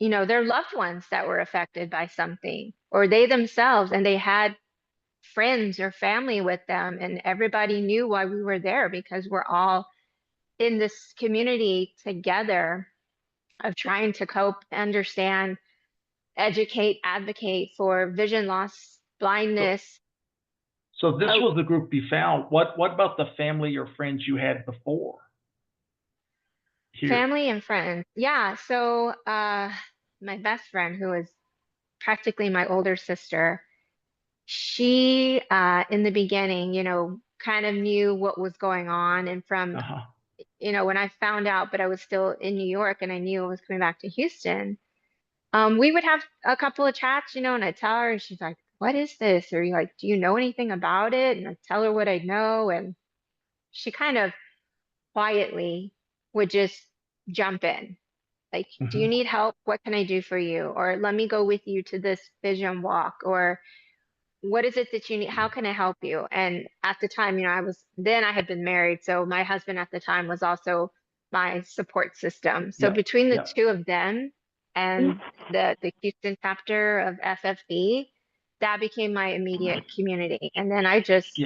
their loved ones that were affected by something, or they themselves, and they had friends or family with them, and everybody knew why we were there because we're all in this community together of trying to cope, understand, educate, advocate for vision loss, blindness. So this was the group you found. What about the family or friends you had before here? Family and friends. Yeah. So my best friend, who is practically my older sister, she in the beginning, kind of knew what was going on. And from, when I found out, but I was still in New York and I knew I was coming back to Houston, we would have a couple of chats, and I'd tell her, and she's like, what is this? Or you like, do you know anything about it? And I'd tell her what I know. And she kind of quietly would just jump in. Like, do you need help? What can I do for you? Or let me go with you to this vision walk. Or what is it that you need? How can I help you? And at the time, I had been married. So my husband at the time was also my support system. So between the two of them and the Houston chapter of FFB, that became my immediate community. And then I just,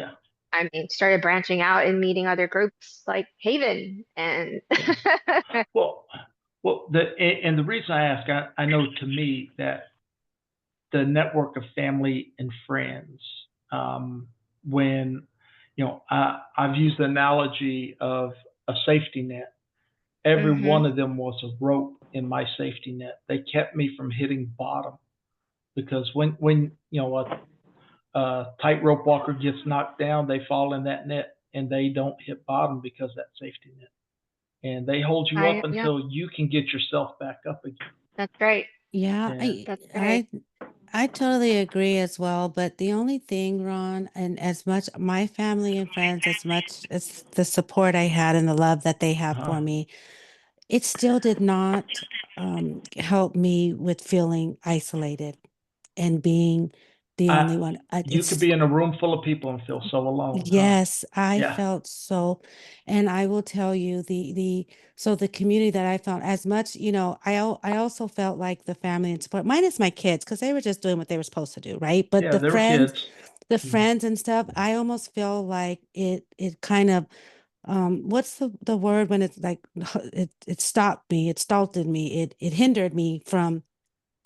started branching out and meeting other groups like HAVIN and. And the reason I ask, I know to me that the network of family and friends, when, I've used the analogy of a safety net. Every one of them was a rope in my safety net. They kept me from hitting bottom, because when a tightrope walker gets knocked down, they fall in that net and they don't hit bottom because of that safety net. And they hold you up until you can get yourself back up again. That's right. Yeah, That's right. I totally agree as well. But the only thing, Ron, and as much my family and friends, as much as the support I had and the love that they have Uh-huh. for me, it still did not help me with feeling isolated and being the only I, one. you could It's be in a room full of people and feel so alone, huh? Yes, I Yeah. felt so, and I will tell you the community that I found as much, I also felt like the family and support, minus my kids, because they were just doing what they were supposed to do, right? But Yeah, they were kids. the Mhm. friends and stuff, I almost feel like it kind of what's the word when it's like it stopped me, it stalled me, it hindered me from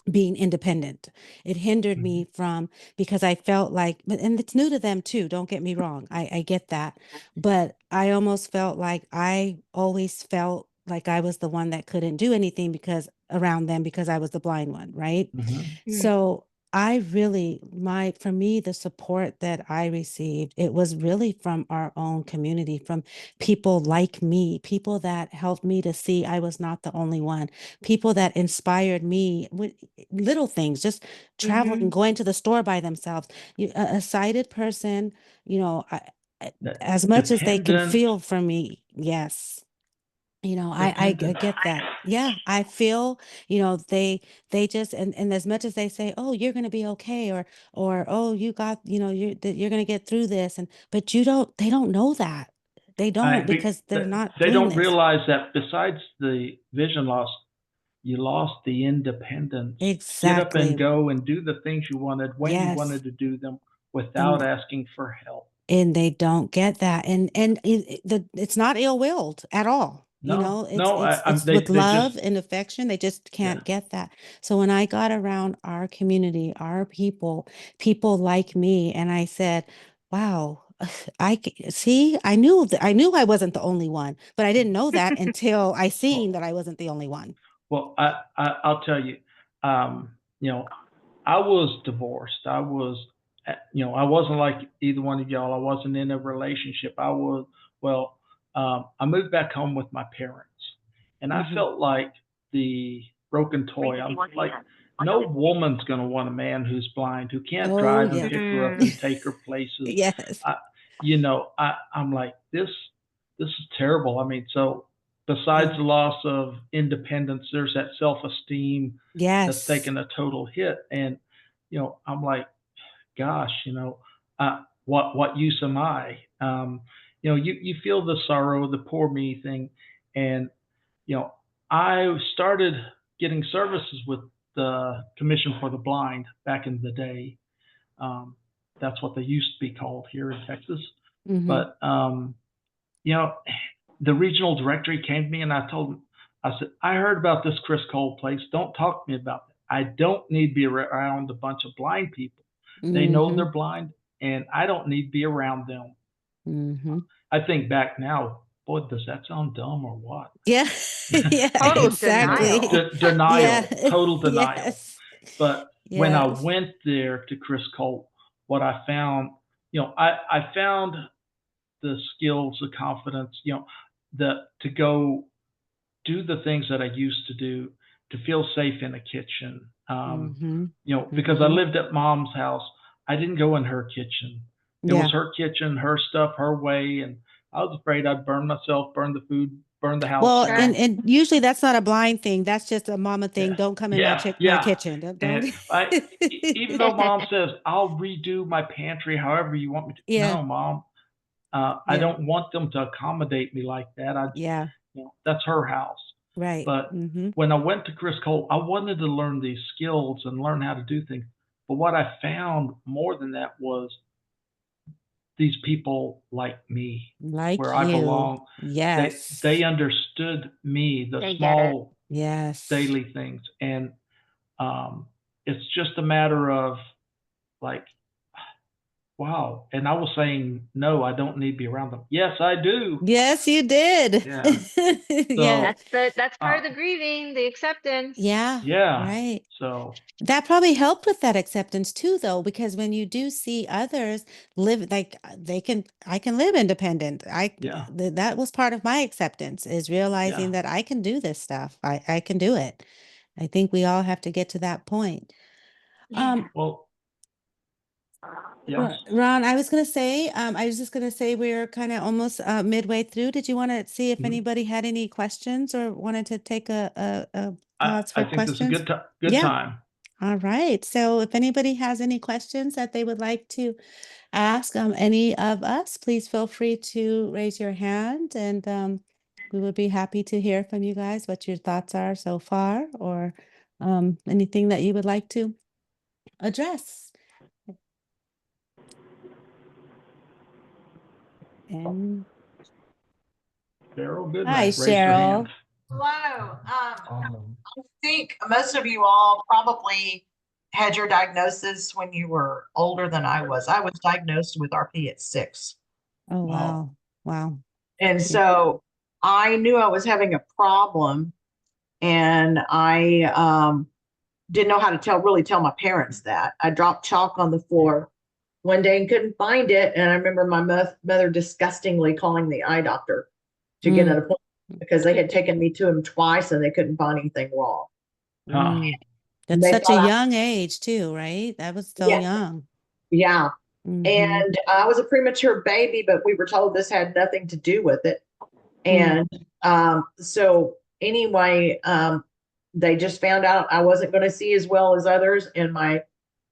being independent. It hindered Mhm. me from because I felt like, and it's new to them too. Don't get me wrong. I get that. But I almost felt like I always felt like I was the one that couldn't do anything because around them because I was the blind one, right? Mhm. Mm. So I really, for me, the support that I received, it was really from our own community, from people like me, people that helped me to see I was not the only one, people that inspired me with little things, just traveling, Mhm. going to the store by themselves. A sighted person, That as much as they can dependent, feel for me, yes. I dependent. get that. Yeah, I feel, they just and as much as they say, "Oh, you're going to be okay," or "Oh, you got, you're going to get through this," and but they don't know that. They I don't be, because they're not they doing don't this. realize that besides the vision loss, you lost the independence to get up and Exactly. go and do the things you wanted when you Yes. wanted to do them without And asking for help. they don't get that. And it's not ill-willed at all. No, It's no, it's it's with they just, love and affection. They just yeah. can't get that. So when I got around our community, our people like me, and I said, wow, see, I knew I wasn't the only one, but I didn't know that until I seen Well, that I wasn't the only one. well, I'll tell you, um, you know, I was divorced. I wasn't like either one of y'all. I wasn't in a relationship. Well, I moved back home with my parents, and I Hmm. felt like the broken toy. I'm like, no woman's going to want a man who's blind, who can't Oh drive and yeah. pick her up Mm. and take her places. Yes. I, I'm like, this is terrible. I mean, so besides Yeah. the loss of independence, there's that self-esteem that's Yes. taken a total hit. And, I'm like, gosh, what use am I? You feel the sorrow, the poor me thing. And, you know, I started getting services with the Commission for the Blind back in the day. Um, that's what they used to be called here in Texas. Hmm. But, you know, the regional director, he came to me and I told him, I said, I heard about this Chris Cole place. Don't talk to me about it. I don't need to be around a bunch of blind people. They know Hmm. they're blind and I don't need to be around them. Hmm. I think back now, boy, does that sound dumb or what? Yeah, yeah, Total denial. exactly. Yeah, Denial, total denial. yes, But when I yes. went there to Chris Cole, what I found, I found the skills, the confidence, to go do the things that I used to do, to feel safe in a kitchen. Mm-hmm. Because I Mm-hmm. lived at mom's house, I didn't go in her kitchen. It was Yeah. her kitchen, her stuff, her way, and I was afraid I'd burn myself, burn the food, burn the house Well, Sure. and down. and usually that's not a blind thing. That's just a mama thing. Yeah, Don't come in yeah, my yeah. kitchen. Don't. And even though mom says I'll redo my pantry however you want me to, Yeah. no, mom, I Yeah. don't want them to accommodate me like that. Yeah. That's her house. Right. But Mm-hmm. when I went to Chris Cole, I wanted to learn these skills and learn how to do things. But what I found more than that was these people like me, Like where I you. belong. They Yes. understood me, the They get it. small Yes. daily things, and um, it's just a matter of like, wow. And I was saying, no, I don't need to be around them. Yes, I do. Yes, you did. Yeah. Yes. So, That's part uh, of the grieving, the acceptance. Yeah. yeah. Right. So, That probably helped with that acceptance too, though, because when you do see others live like I can live independent. yeah, That was part of my acceptance is yeah. realizing that I can do this stuff. I can do it. I think we all have to get to that point. Well, yes. Ron, I was just gonna say we're kind of almost midway through. Did you want to see if Mhm. anybody had any questions or wanted to take a I, pause I for think this is a questions? good Yeah. time. All right. So if anybody has any questions that they would like to ask any of us, please feel free to raise your hand, and we would be happy to hear from you guys what your thoughts are so far, or anything that you would like to address. And Cheryl hi, Goodnight raised her hand. Cheryl. Hello. I think most of you all probably had your diagnosis when you were older than I was. I was diagnosed with RP at 6. Oh, Wow. wow. And so I knew I was having a problem, and I didn't know how to really tell my parents that. I dropped chalk on the floor one day and couldn't find it. And I remember my mother disgustingly calling the eye doctor to get an appointment, because they had taken me to him twice and they couldn't find anything wrong. Huh. That's They such a thought young age too, right? That was so Yeah. young. Yeah. Mhm. And I was a premature baby, but we were told this had nothing to do with it. And so anyway, they just found out I wasn't going to see as well as others. And my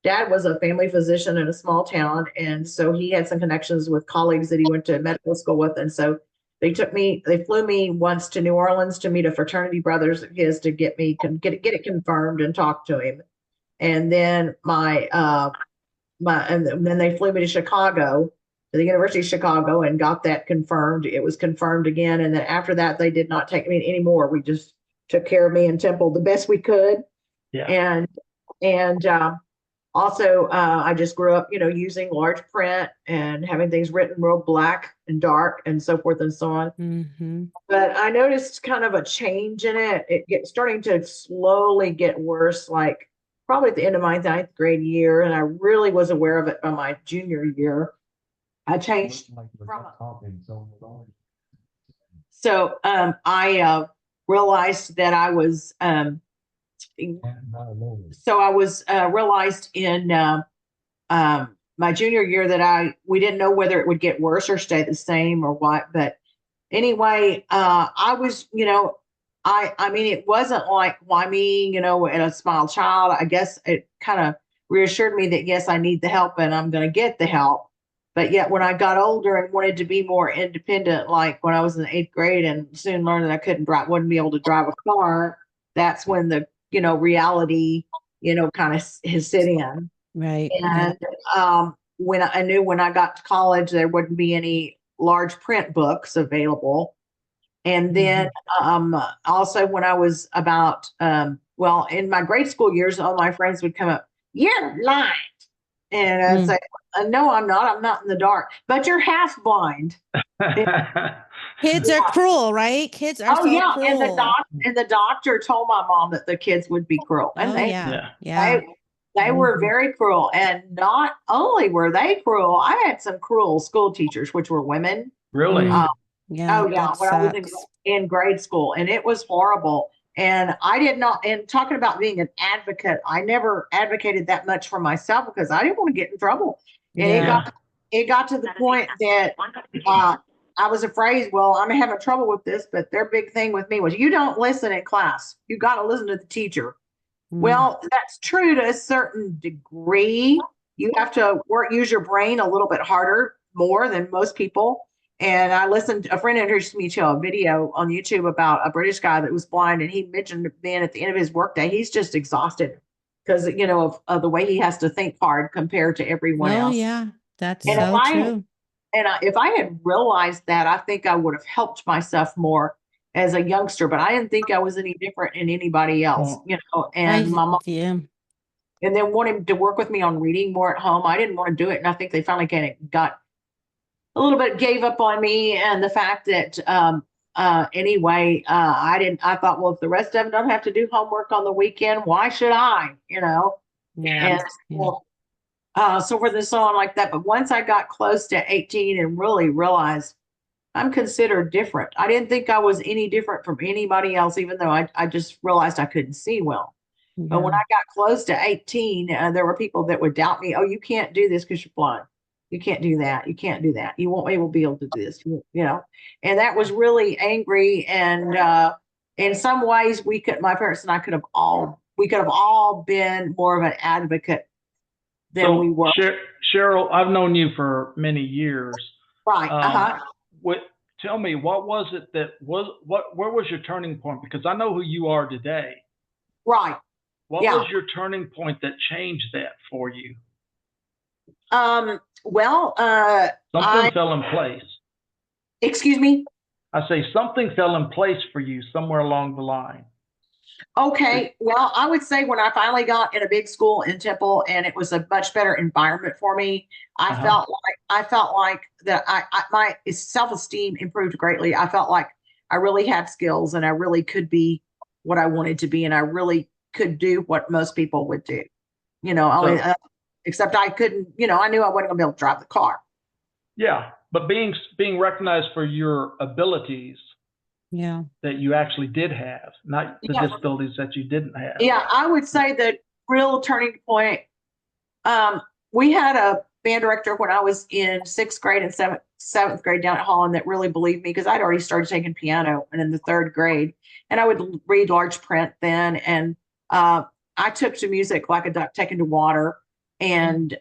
dad was a family physician in a small town. And so he had some connections with colleagues that he went to medical school with. And so they flew me once to New Orleans to meet a fraternity brothers of his to get it confirmed and talk to him. And then and then they flew me to Chicago, to the University of Chicago, and got that confirmed. It was confirmed again. And then after that, they did not take me anymore. We just took care of me in Temple the best we could. Yeah. And also, I just grew up, using large print and having things written real black and dark and so forth and so on. But I noticed kind of a change in it. Starting to slowly get worse, like probably at the end of my 9th grade year. And I really was aware of it by my junior year. I changed So I realized that I was realized in my junior year that we didn't know whether it would get worse or stay the same or what. But anyway, I was, I mean, it wasn't like, why me, and a small child. I guess it kind of reassured me that, yes, I need the help and I'm going to get the help. But yet when I got older and wanted to be more independent, like when I was in the 8th grade and soon learned that I wouldn't be able to drive a car, that's when the, reality, kind of has set in. Right. And when I knew when I got to college, there wouldn't be any large print books available. And then also when I was about, in my grade school years, all my friends would come up, "You're blind." And I'd say, "No, I'm not. I'm not in the dark, but you're half blind." Kids are cruel, right? Kids are so cruel. And the doctor told my mom that the kids would be cruel. And they were very cruel. And not only were they cruel, I had some cruel school teachers, which were women. Really? Yeah. When I was in grade school, and it was horrible. And I did not, and talking about being an advocate, I never advocated that much for myself because I didn't want to get in trouble. And it got to the point that I was afraid, well, I'm having trouble with this, but their big thing with me was, you don't listen in class. You got to listen to the teacher. Well, that's true to a certain degree. You have to use your brain a little bit harder, more than most people. And a friend introduced me to a video on YouTube about a British guy that was blind. And he mentioned then at the end of his workday, he's just exhausted because, of the way he has to think hard compared to everyone else. Oh, yeah. That's so true. And if I had realized that, I think I would have helped myself more as a youngster, but I didn't think I was any different than anybody else, and my mom, and then wanted to work with me on reading more at home. I didn't want to do it. And I think they finally got a little bit, gave up on me. And the fact that, I thought, well, if the rest of them don't have to do homework on the weekend, why should I, so forth and so on like that. But once I got close to 18 and really realized I'm considered different, I didn't think I was any different from anybody else, even though I just realized I couldn't see well. But when I got close to 18, there were people that would doubt me. Oh, you can't do this because you're blind. You can't do that. You can't do that. You won't be able to do this. And that was really angry. And in some ways, my parents and I could have all been more of an advocate than we were. Cheryl, I've known you for many years. Right. Tell me, what was it where was your turning point? Because I know who you are today. Right. What was your turning point that changed that for you? Something fell in place. Excuse me? I say something fell in place for you somewhere along the line. Okay. Well, I would say when I finally got in a big school in Temple and it was a much better environment for me, I felt like that my self-esteem improved greatly. I felt like I really had skills and I really could be what I wanted to be, and I really could do what most people would do. Except I couldn't, I knew I wasn't gonna be able to drive the car. Yeah, but being recognized for your abilities, that you actually did have, not the disabilities that you didn't have. Yeah, I would say the real turning point. We had a band director when I was in 6th grade and seventh grade down at Holland that really believed me, because I'd already started taking piano and in the 3rd grade, and I would read large print then, and I took to music like a duck taken to water. And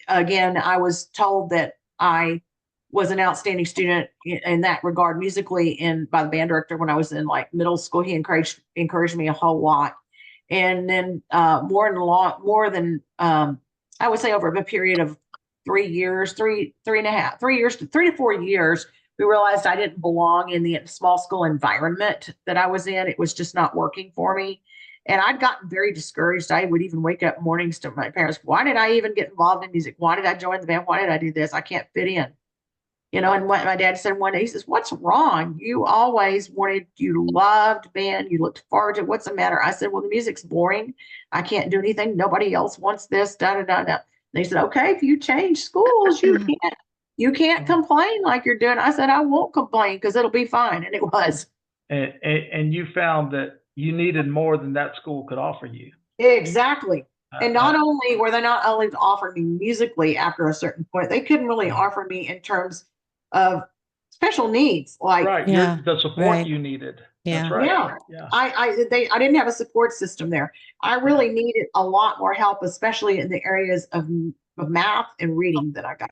again, I was told that I was an outstanding student in that regard musically, and by the band director when I was in like middle school. He encouraged me a whole lot. And then more than I would say over a period of 3 years, 3 to 4 years, we realized I didn't belong in the small school environment that I was in. It was just not working for me. And I'd gotten very discouraged. I would even wake up mornings to my parents, why did I even get involved in music? Why did I join the band? Why did I do this? I can't fit in. And what my dad said one day, he says, what's wrong? You loved band. You looked forward to it. What's the matter? I said, well, the music's boring. I can't do anything. Nobody else wants this, They said, okay, if you change schools, you can't complain like you're doing. I said, I won't complain because it'll be fine. And it was. And you found that you needed more than that school could offer you. Exactly. And not only were they not only offering me musically after a certain point, they couldn't really offer me in terms of special needs, like the support you needed. That's right. I didn't have a support system there. I really needed a lot more help, especially in the areas of math and reading that I got.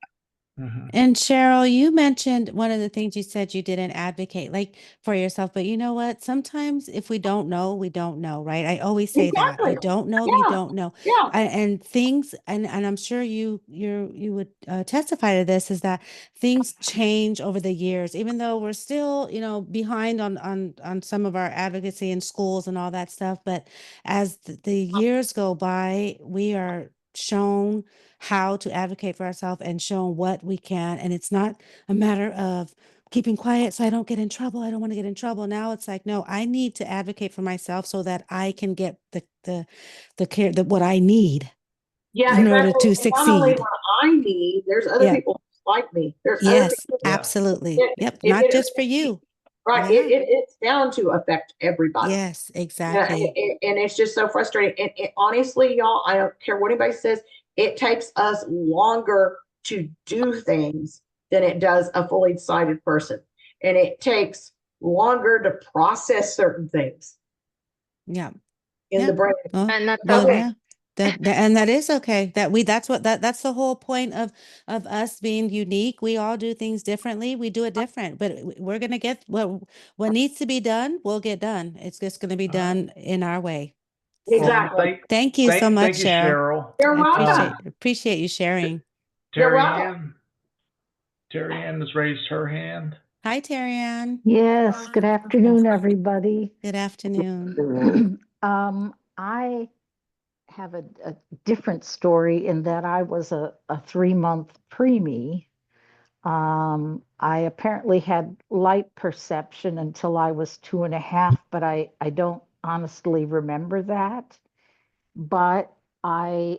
And Cheryl, you mentioned one of the things you said you didn't advocate like for yourself, but you know what? Sometimes if we don't know, we don't know, right? I always say that you don't know, you don't know. And things, and I'm sure you would testify to this, is that things change over the years, even though we're still, behind on some of our advocacy in schools and all that stuff. But as the years go by, we are shown how to advocate for ourselves and shown what we can. And it's not a matter of keeping quiet so I don't get in trouble. I don't want to get in trouble. Now it's like, no, I need to advocate for myself so that I can get the care that what I need in order to succeed. Not only what I need, there's other people like me. There's other people. Absolutely. Not just for you. Right. It's bound to affect everybody. Yes, exactly. And it's just so frustrating. And honestly, y'all, I don't care what anybody says. It takes us longer to do things than it does a fully sighted person. And it takes longer to process certain things. In the brain. And that's okay. And that is okay. That's the whole point of us being unique. We all do things differently. We do it different, but we're going to get what needs to be done will get done. It's just going to be done in our way. Exactly. Thank you so much, Cheryl. You're welcome. Appreciate you sharing. Terry Ann has raised her hand. Hi, Terry Ann. Yes, good afternoon, everybody. Good afternoon. I have a different story in that I was a 3-month preemie. I apparently had light perception until I was 2.5, but I don't honestly remember that. But I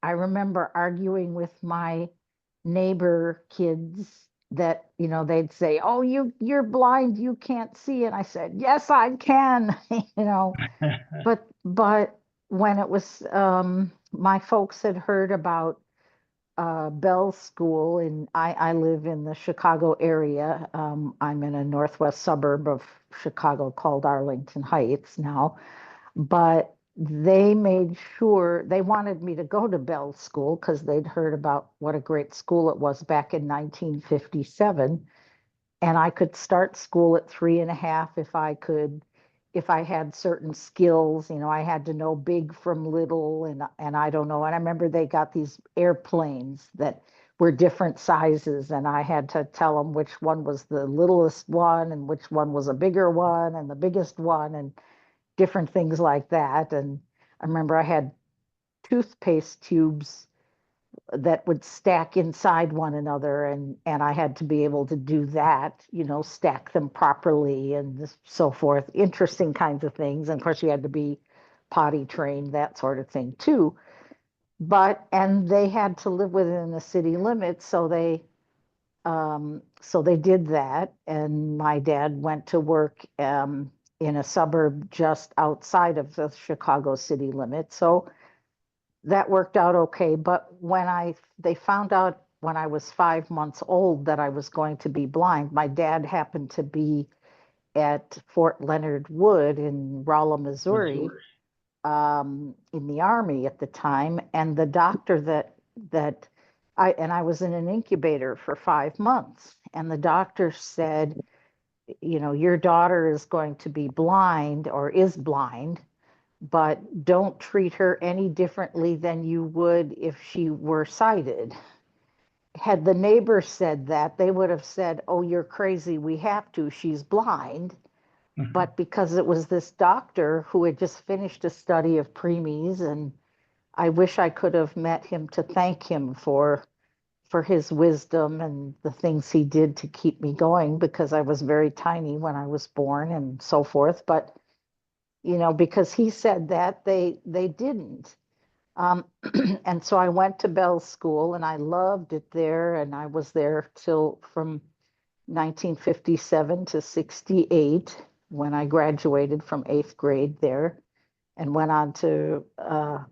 remember arguing with my neighbor kids that, they'd say, oh, you're blind, you can't see. And I said, yes, I can, but when it was, my folks had heard about Bell School, and I live in the Chicago area. I'm in a northwest suburb of Chicago called Arlington Heights now, but they made sure they wanted me to go to Bell School because they'd heard about what a great school it was back in 1957. And I could start school at 3.5 if I had certain skills. You know, I had to know big from little, and I don't know. And I remember they got these airplanes that were different sizes, and I had to tell them which one was the littlest one and which one was a bigger one and the biggest one, and different things like that. And I remember I had toothpaste tubes that would stack inside one another, and I had to be able to do that, you know, stack them properly and so forth. Interesting kinds of things. And of course you had to be potty trained, that sort of thing too. But and they had to live within the city limits, so they did that. And my dad went to work in a suburb just outside of the Chicago city limits. So that worked out okay. But when they found out when I was 5 months old that I was going to be blind, my dad happened to be at Fort Leonard Wood in Rolla, Missouri, in the Army at the time. And the doctor that I was in an incubator for 5 months, and the doctor said, you know, your daughter is going to be blind or is blind, but don't treat her any differently than you would if she were sighted. Had the neighbors said that, they would have said, oh, you're crazy, we have to, she's blind. Mhm. But because it was this doctor who had just finished a study of preemies, and I wish I could have met him to thank him for his wisdom and the things he did to keep me going, because I was very tiny when I was born and so forth. But you know, because he said that, they didn't. And so I went to Bell School, and I loved it there, and I was there till from 1957 to 68, when I graduated from 8th grade there and went on to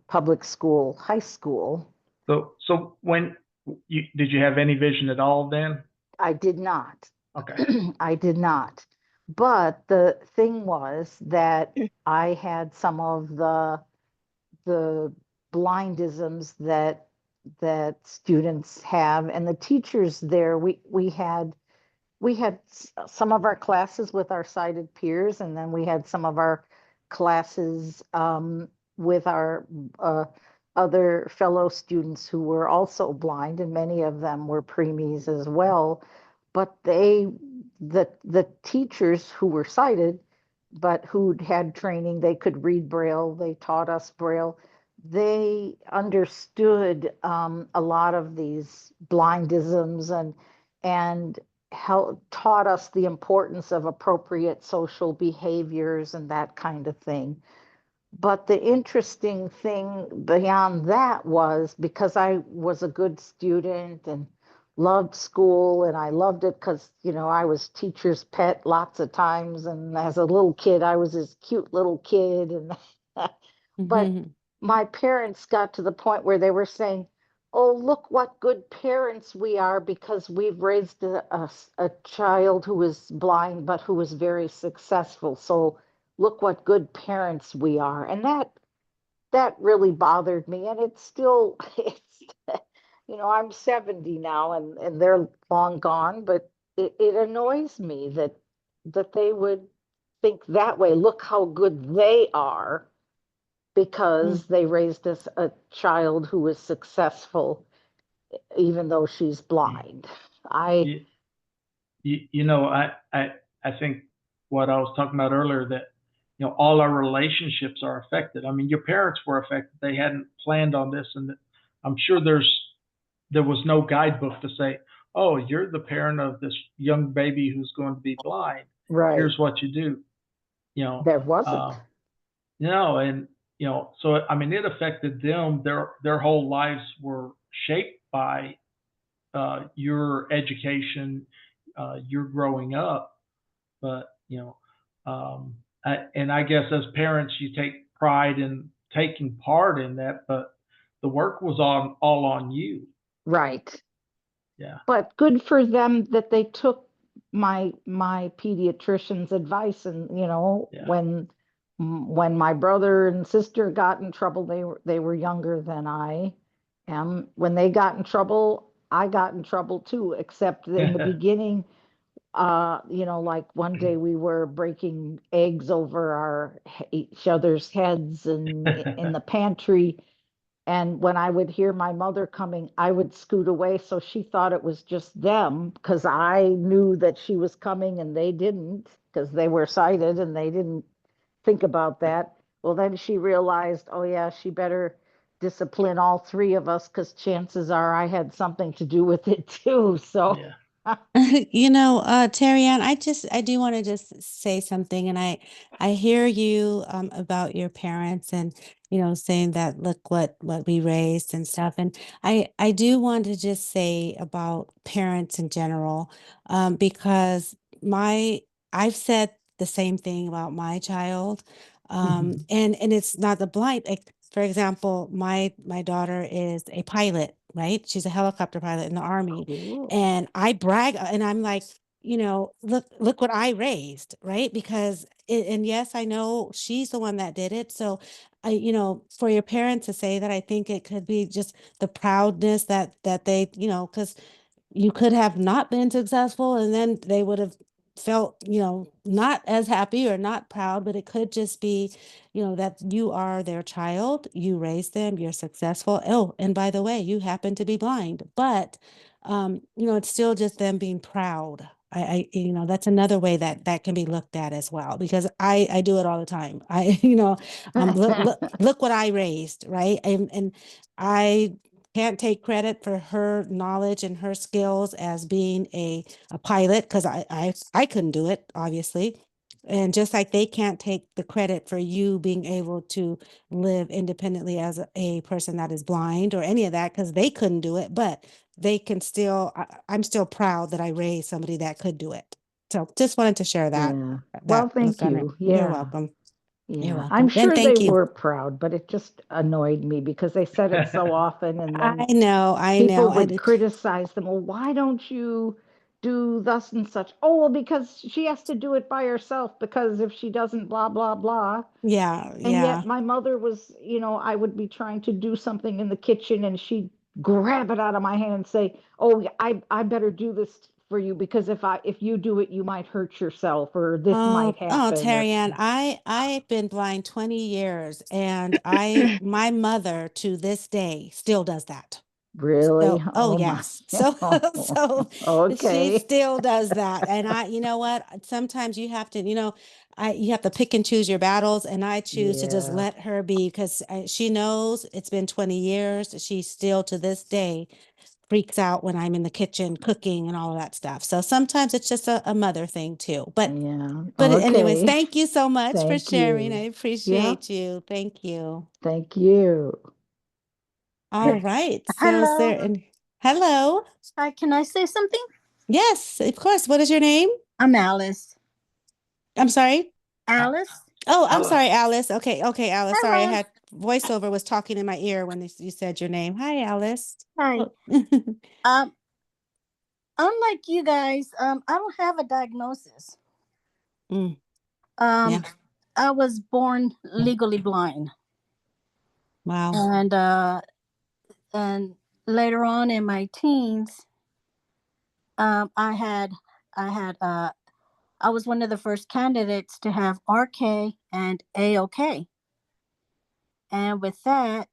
public school, high school. So when did you have any vision at all then? I did not. Okay. I did not. But the thing was that I had some of the blindisms that students have, and the teachers there. We had some of our classes with our sighted peers, and then we had some of our classes with our other fellow students who were also blind, and many of them were preemies as well. But the teachers who were sighted, but who'd had training, they could read Braille, they taught us Braille, they understood a lot of these blindisms, and taught us the importance of appropriate social behaviors and that kind of thing. But the interesting thing beyond that was, because I was a good student and loved school, and I loved it because, you know, I was teacher's pet lots of times. And as a little kid, I was this cute little kid. And but Mhm. my parents got to the point where they were saying, oh, look what good parents we are, because we've raised a child who is blind, but who is very successful. So look what good parents we are. And that really bothered me. And it's still, it's, you know, I'm 70 now, and they're long gone, but it annoys me that they would think that way. Look how good they are, because they raised a child who was successful, even though she's blind. I You know, I think what I was talking about earlier, that, you know, all our relationships are affected. I mean, your parents were affected. They hadn't planned on this, and I'm sure there was no guidebook to say, oh, you're the parent of this young baby who's going to be blind. right. Here's what you do. You know, There wasn't. you know, and you know, so I mean, it affected them. Their whole lives were shaped by your education, your growing up. But you know, and I guess as parents, you take pride in taking part in that, but the work was all on you. Right. Yeah. But good for them that they took my pediatrician's advice. And Yeah. when my brother and sister got in trouble, they were younger than I am. When they got in trouble, I got in trouble too, except in the beginning, like one day we were breaking eggs over each other's heads and in the pantry. And when I would hear my mother coming, I would scoot away. So she thought it was just them because I knew that she was coming and they didn't, because they were sighted and they didn't think about that. Well, then she realized, oh, yeah, she better discipline all three of us because chances are I had something to do with it too. So, Yeah. Terry Ann, I do want to just say something, and I hear you about your parents and saying that look what we raised and stuff, and I do want to just say about parents in general, because I've said the same thing about my child, and it's not the blind. Like, for example, my daughter is a pilot, right? She's a helicopter pilot in the Army. cool. And I brag and I'm like, look what I raised, right? Because and yes, I know she's the one that did it. So for your parents to say that, I think it could be just the proudness that they, because you could have not been successful and then they would have felt not as happy or not proud, but it could just be that you are their child, you raised them, you're successful. Oh, and by the way, you happen to be blind, but it's still just them being proud. That's another way that can be looked at as well, because I do it all the time. Look what I raised, right? And I can't take credit for her knowledge and her skills as being a pilot, because I couldn't do it, obviously. And just like they can't take the credit for you being able to live independently as a person that is blind or any of that, because they couldn't do it, but they can still, I'm still proud that I raised somebody that could do it. So just wanted to share that. Yeah. Well, thank look on it. you. You're Yeah. welcome. You're Yeah. welcome. I'm And sure they thank you. were proud, but it just annoyed me because they said it so often. And then I know. people would And criticize them. Well, why don't you do thus and such? Oh, well, because she has to do it by herself, because if she doesn't, blah, blah, blah. yeah, And yeah. yet my mother was, I would be trying to do something in the kitchen and she'd grab it out of my hand and say, oh, I better do this for you, because if you do it, you might hurt yourself, or this might happen. Terry Ann, I've been blind 20 years, and my mother to this day still does that. Really? So, oh Oh my. yes. So, so she Okay. still does that. And you know what? Sometimes you have to, you have to pick and choose your battles, and I choose to just Yeah. let her be, because she knows it's been 20 years. She still to this day freaks out when I'm in the kitchen cooking and all of that stuff. So sometimes it's just a mother thing too. Yeah. But anyways, Okay. thank you so much for Thank sharing. I you. Yeah. appreciate you. Thank you. Thank you. All right. So, Hello. hello. Hi, can I say something? Yes, of course. What is your name? I'm Alice. I'm sorry. Alice? Oh, I'm Alice. sorry, Alice. Okay, Alice. Sorry, I Hello. had voiceover was talking in my ear when you said your name. Hi, Alice. Hi. Oh. Unlike you guys, I don't have a diagnosis. Yeah. I was born legally blind. Wow. And later on in my teens, I was one of the first candidates to have RK and AOK. And with that,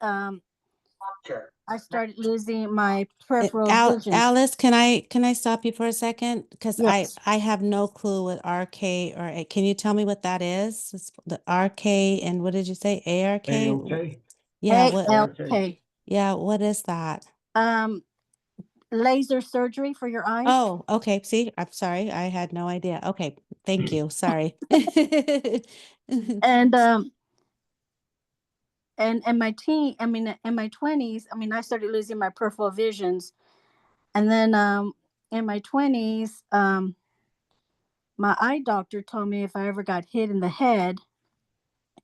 I started losing my peripheral vision. Alice, can I stop you for a second? Because Yes. I have no clue what RK or A. Can you tell me what that is? It's the RK, and what did you say? ARK? A-OK. Yeah, ALK. Yeah, what is that? Laser surgery for your eyes. Oh, okay. See, I'm sorry. I had no idea. Okay. Thank you. Sorry. And in my 20s, I started losing my peripheral visions. And then in my 20s, my eye doctor told me if I ever got hit in the head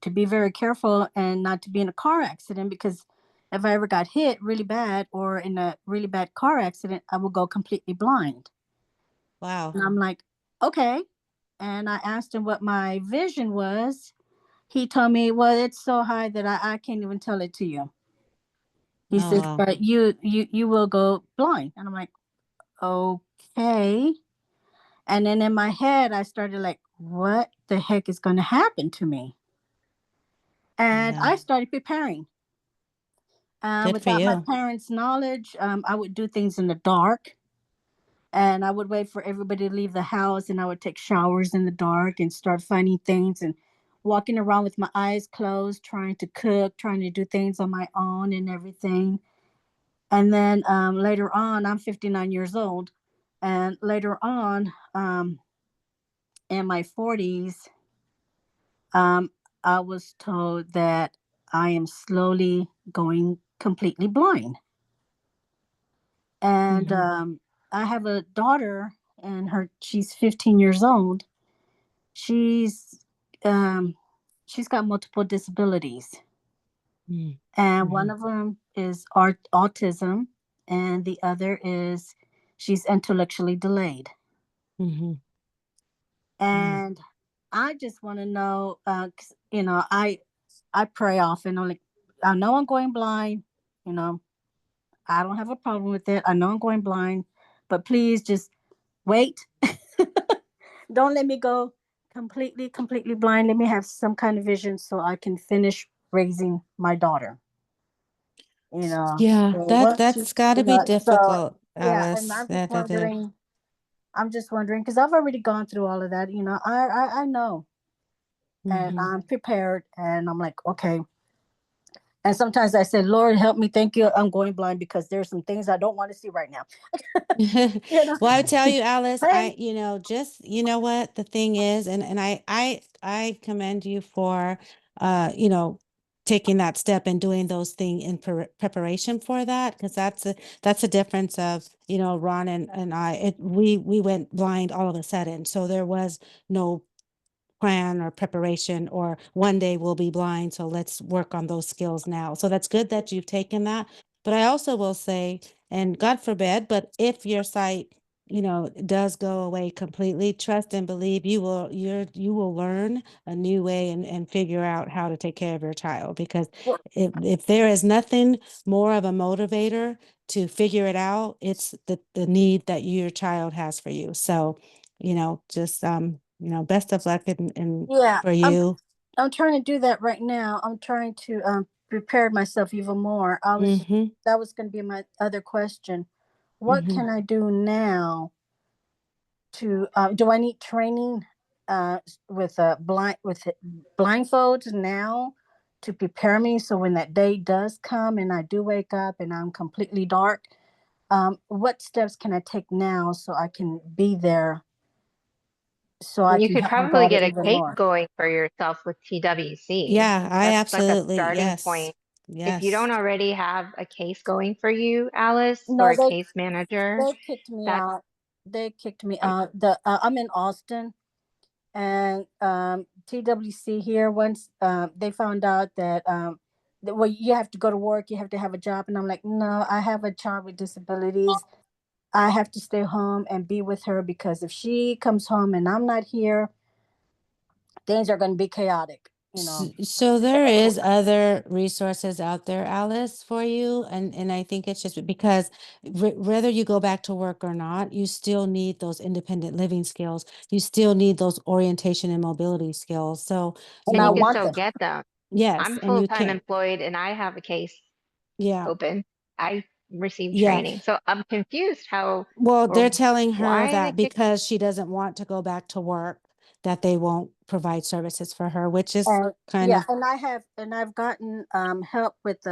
to be very careful and not to be in a car accident, because if I ever got hit really bad or in a really bad car accident, I will go completely blind. Wow. And I'm like, okay. And I asked him what my vision was. He told me, well, it's so high that I can't even tell it to you. He Oh, says, wow. but you will go blind. And I'm like, okay. And then in my head, I started like, what the heck is going to happen to me? And Yeah. I started preparing. Good for Without my you. parents' knowledge, I would do things in the dark. And I would wait for everybody to leave the house, and I would take showers in the dark and start finding things and walking around with my eyes closed, trying to cook, trying to do things on my own and everything. And then later on, I'm 59 years old. And later on, in my 40s, I was told that I am slowly going completely blind. And I have a daughter, and she's 15 years old. She's she's got multiple disabilities, Mm. and one of them is autism, and the other is she's intellectually delayed. Mhm. And I just want to know, 'cause, I pray often. I'm like, I know I'm going blind. You know, I don't have a problem with it. I know I'm going blind, but please just wait. Don't let me go completely blind. Let me have some kind of vision so I can finish raising my daughter. Yeah, So that's got to be so difficult, yeah, and Alice. I'm just wondering, because I've already gone through all of that. I know, and Mhm. I'm prepared, and I'm like, okay. And sometimes I say, Lord, help me. Thank you. I'm going blind because there's some things I don't want to see right now. Well, I tell you, Alice, Hey. what the thing is, and I commend you for, you know, taking that step and doing those things in preparation for that, because that's a difference of, Ron and we went blind all of a sudden, so there was no plan or preparation, or one day we'll be blind, so let's work on those skills now. So that's good that you've taken that. But I also will say, and God forbid, but if your sight, does go away completely, trust and believe you will learn a new way and figure out how to take care of your child, because if there is nothing more of a motivator to figure it out, it's the need that your child has for you. So just best of luck in Yeah, for you. I'm trying to do that right now. I'm trying to prepare myself even more. Mm-hmm. That was going to be my other question. What Mm-hmm. can I do now to do I need training with blindfolds now to prepare me, so when that day does come and I do wake up and I'm completely dark, what steps can I take now so I can be there, so I You can could help my probably daughter get a even case more? going for yourself with TWC. Yeah, I That's like a absolutely, starting yes. point. If you Yes. don't already have a case going for you, Alice, or No, a case manager, they kicked me that out. They kicked me um, out. I'm in Austin, and TWC here, once they found out that well, you have to go to work, you have to have a job, and I'm like, no, I have a child with disabilities. I have to stay home and be with her, because if she comes home and I'm not here, things are going to be chaotic. So there is other resources out there, Alice, for you, and I think it's just because whether you go back to work or not, you still need those independent living skills. You still need those orientation and mobility skills. So, And and I you can want still them. get them. yes, I'm and you full-time can. employed and I have a case Yeah, open. I received yeah. training. So I'm confused how Well, they're or telling her why they that kicked. because she doesn't want to go back to work, that they won't provide services for her, which is And kind yeah, of, I've gotten help with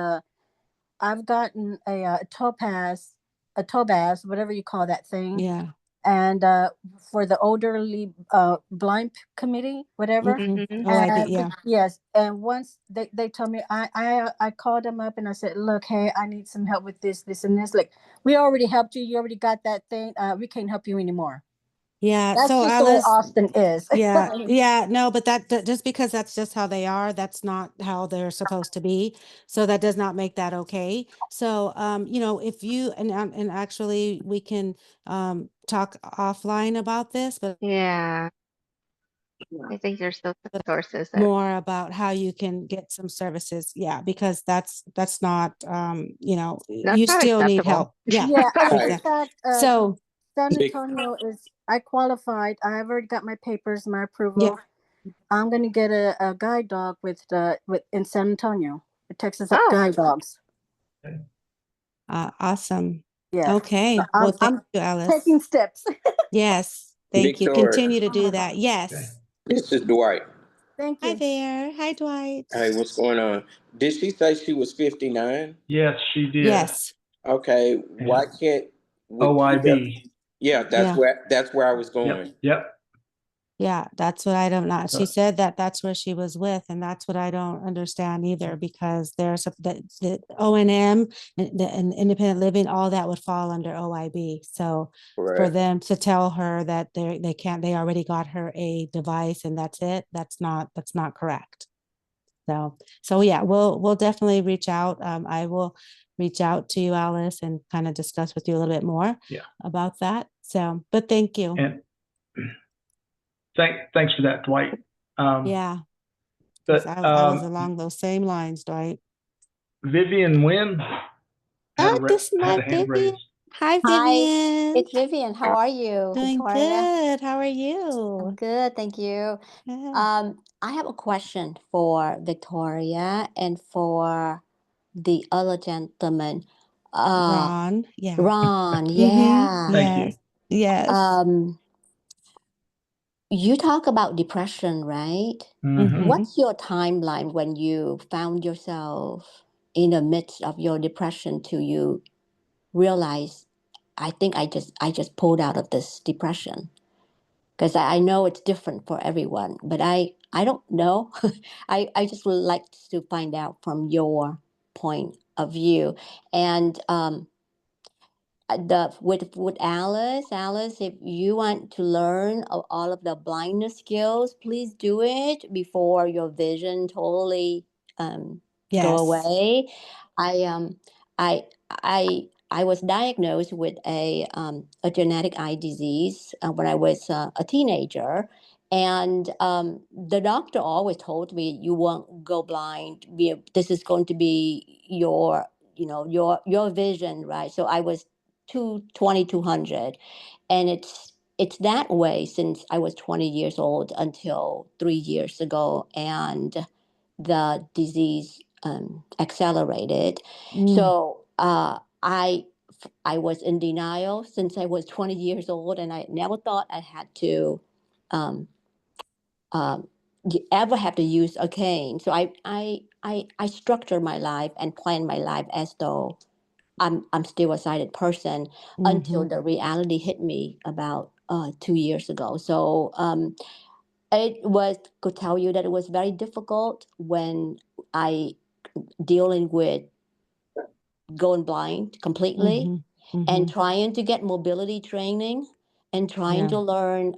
I've gotten a topaz, whatever you call that thing, yeah. and for the elderly blind committee, whatever. Mhm. OIB, And yeah. yes, and once they told me, I called them up and I said, look, hey, I need some help with this and this. Like, we already helped you. You already got that thing. We can't help you anymore. Yeah. That's So just the way Alice, Austin is. yeah, no, but that just because that's just how they are, that's not how they're supposed to be. So that does not make that okay. So, if you and actually we can talk offline about this, but Yeah, I think there's those sources that, more about how you can get some services. Yeah, because that's not that's you not still need acceptable. help. Yeah. Yeah, and in Exactly. fact, So, San Vic- Antonio I qualified. I've already got my papers, my approval. yeah. I'm gonna get a guide dog with in San Antonio, the Texas Oh, guide dogs. Awesome. Yeah. Okay. I'm, Well, thank I'm you, Alice. taking steps. Yes. Thank you. Victoria. Continue to do that. Yes. This is Dwight. Thank Hi you. there. Hi, Dwight. Hey, what's going on? Did she say she was 59? Yes, she did. Yes. Okay, why can't we do that? OIB. Yeah, Yeah. that's where I was going. Yep. Yep. Yeah, that's what I don't know. She Uh, said that's where she was with, and that's what I don't understand either, because there's the O&M and independent living, all that would fall under OIB. So for Correct. them to tell her that they already got her a device and that's it, that's not correct. So yeah, we'll definitely reach out. I will reach out to you, Alice, and kind of discuss with you a little bit more about that. So, but thank you. And thanks for that, Dwight. Yeah. But I was along those same lines, Dwight. Vivian Wynn had This is my a hand Vivian. raised. Hi, Hi, Vivian. it's Vivian. How are you, Doing Victoria? good. How are I'm you? good, thank you. Yeah. I have a question for Victoria and for the other gentleman. Ron. Yeah. Ron, Mm-hmm. yeah. Thank Yes. you. Yes. You talk about depression, right? Mhm. What's your timeline when you found yourself in the midst of your depression till you realize, I think I just pulled out of this depression? Because I know it's different for everyone, but I don't know. I just would like to find out from your point of view. And with Alice, if you want to learn all of the blindness skills, please do it before your vision totally go Yes. away. I I I was diagnosed with a genetic eye disease when I was a teenager, and the doctor always told me, "You won't go blind. This is going to be your, your vision, right?" So I was 2200, and it's that way since I was 20 years old until 3 years ago, and the disease accelerated. So I was in denial since I was 20 years old, and I never thought I had to um, ever have to use a cane. So I structure my life and plan my life as though I'm still a sighted person until the reality hit me about 2 years ago. So could tell you that it was very difficult when I dealing with going blind completely and trying to get mobility training and trying to learn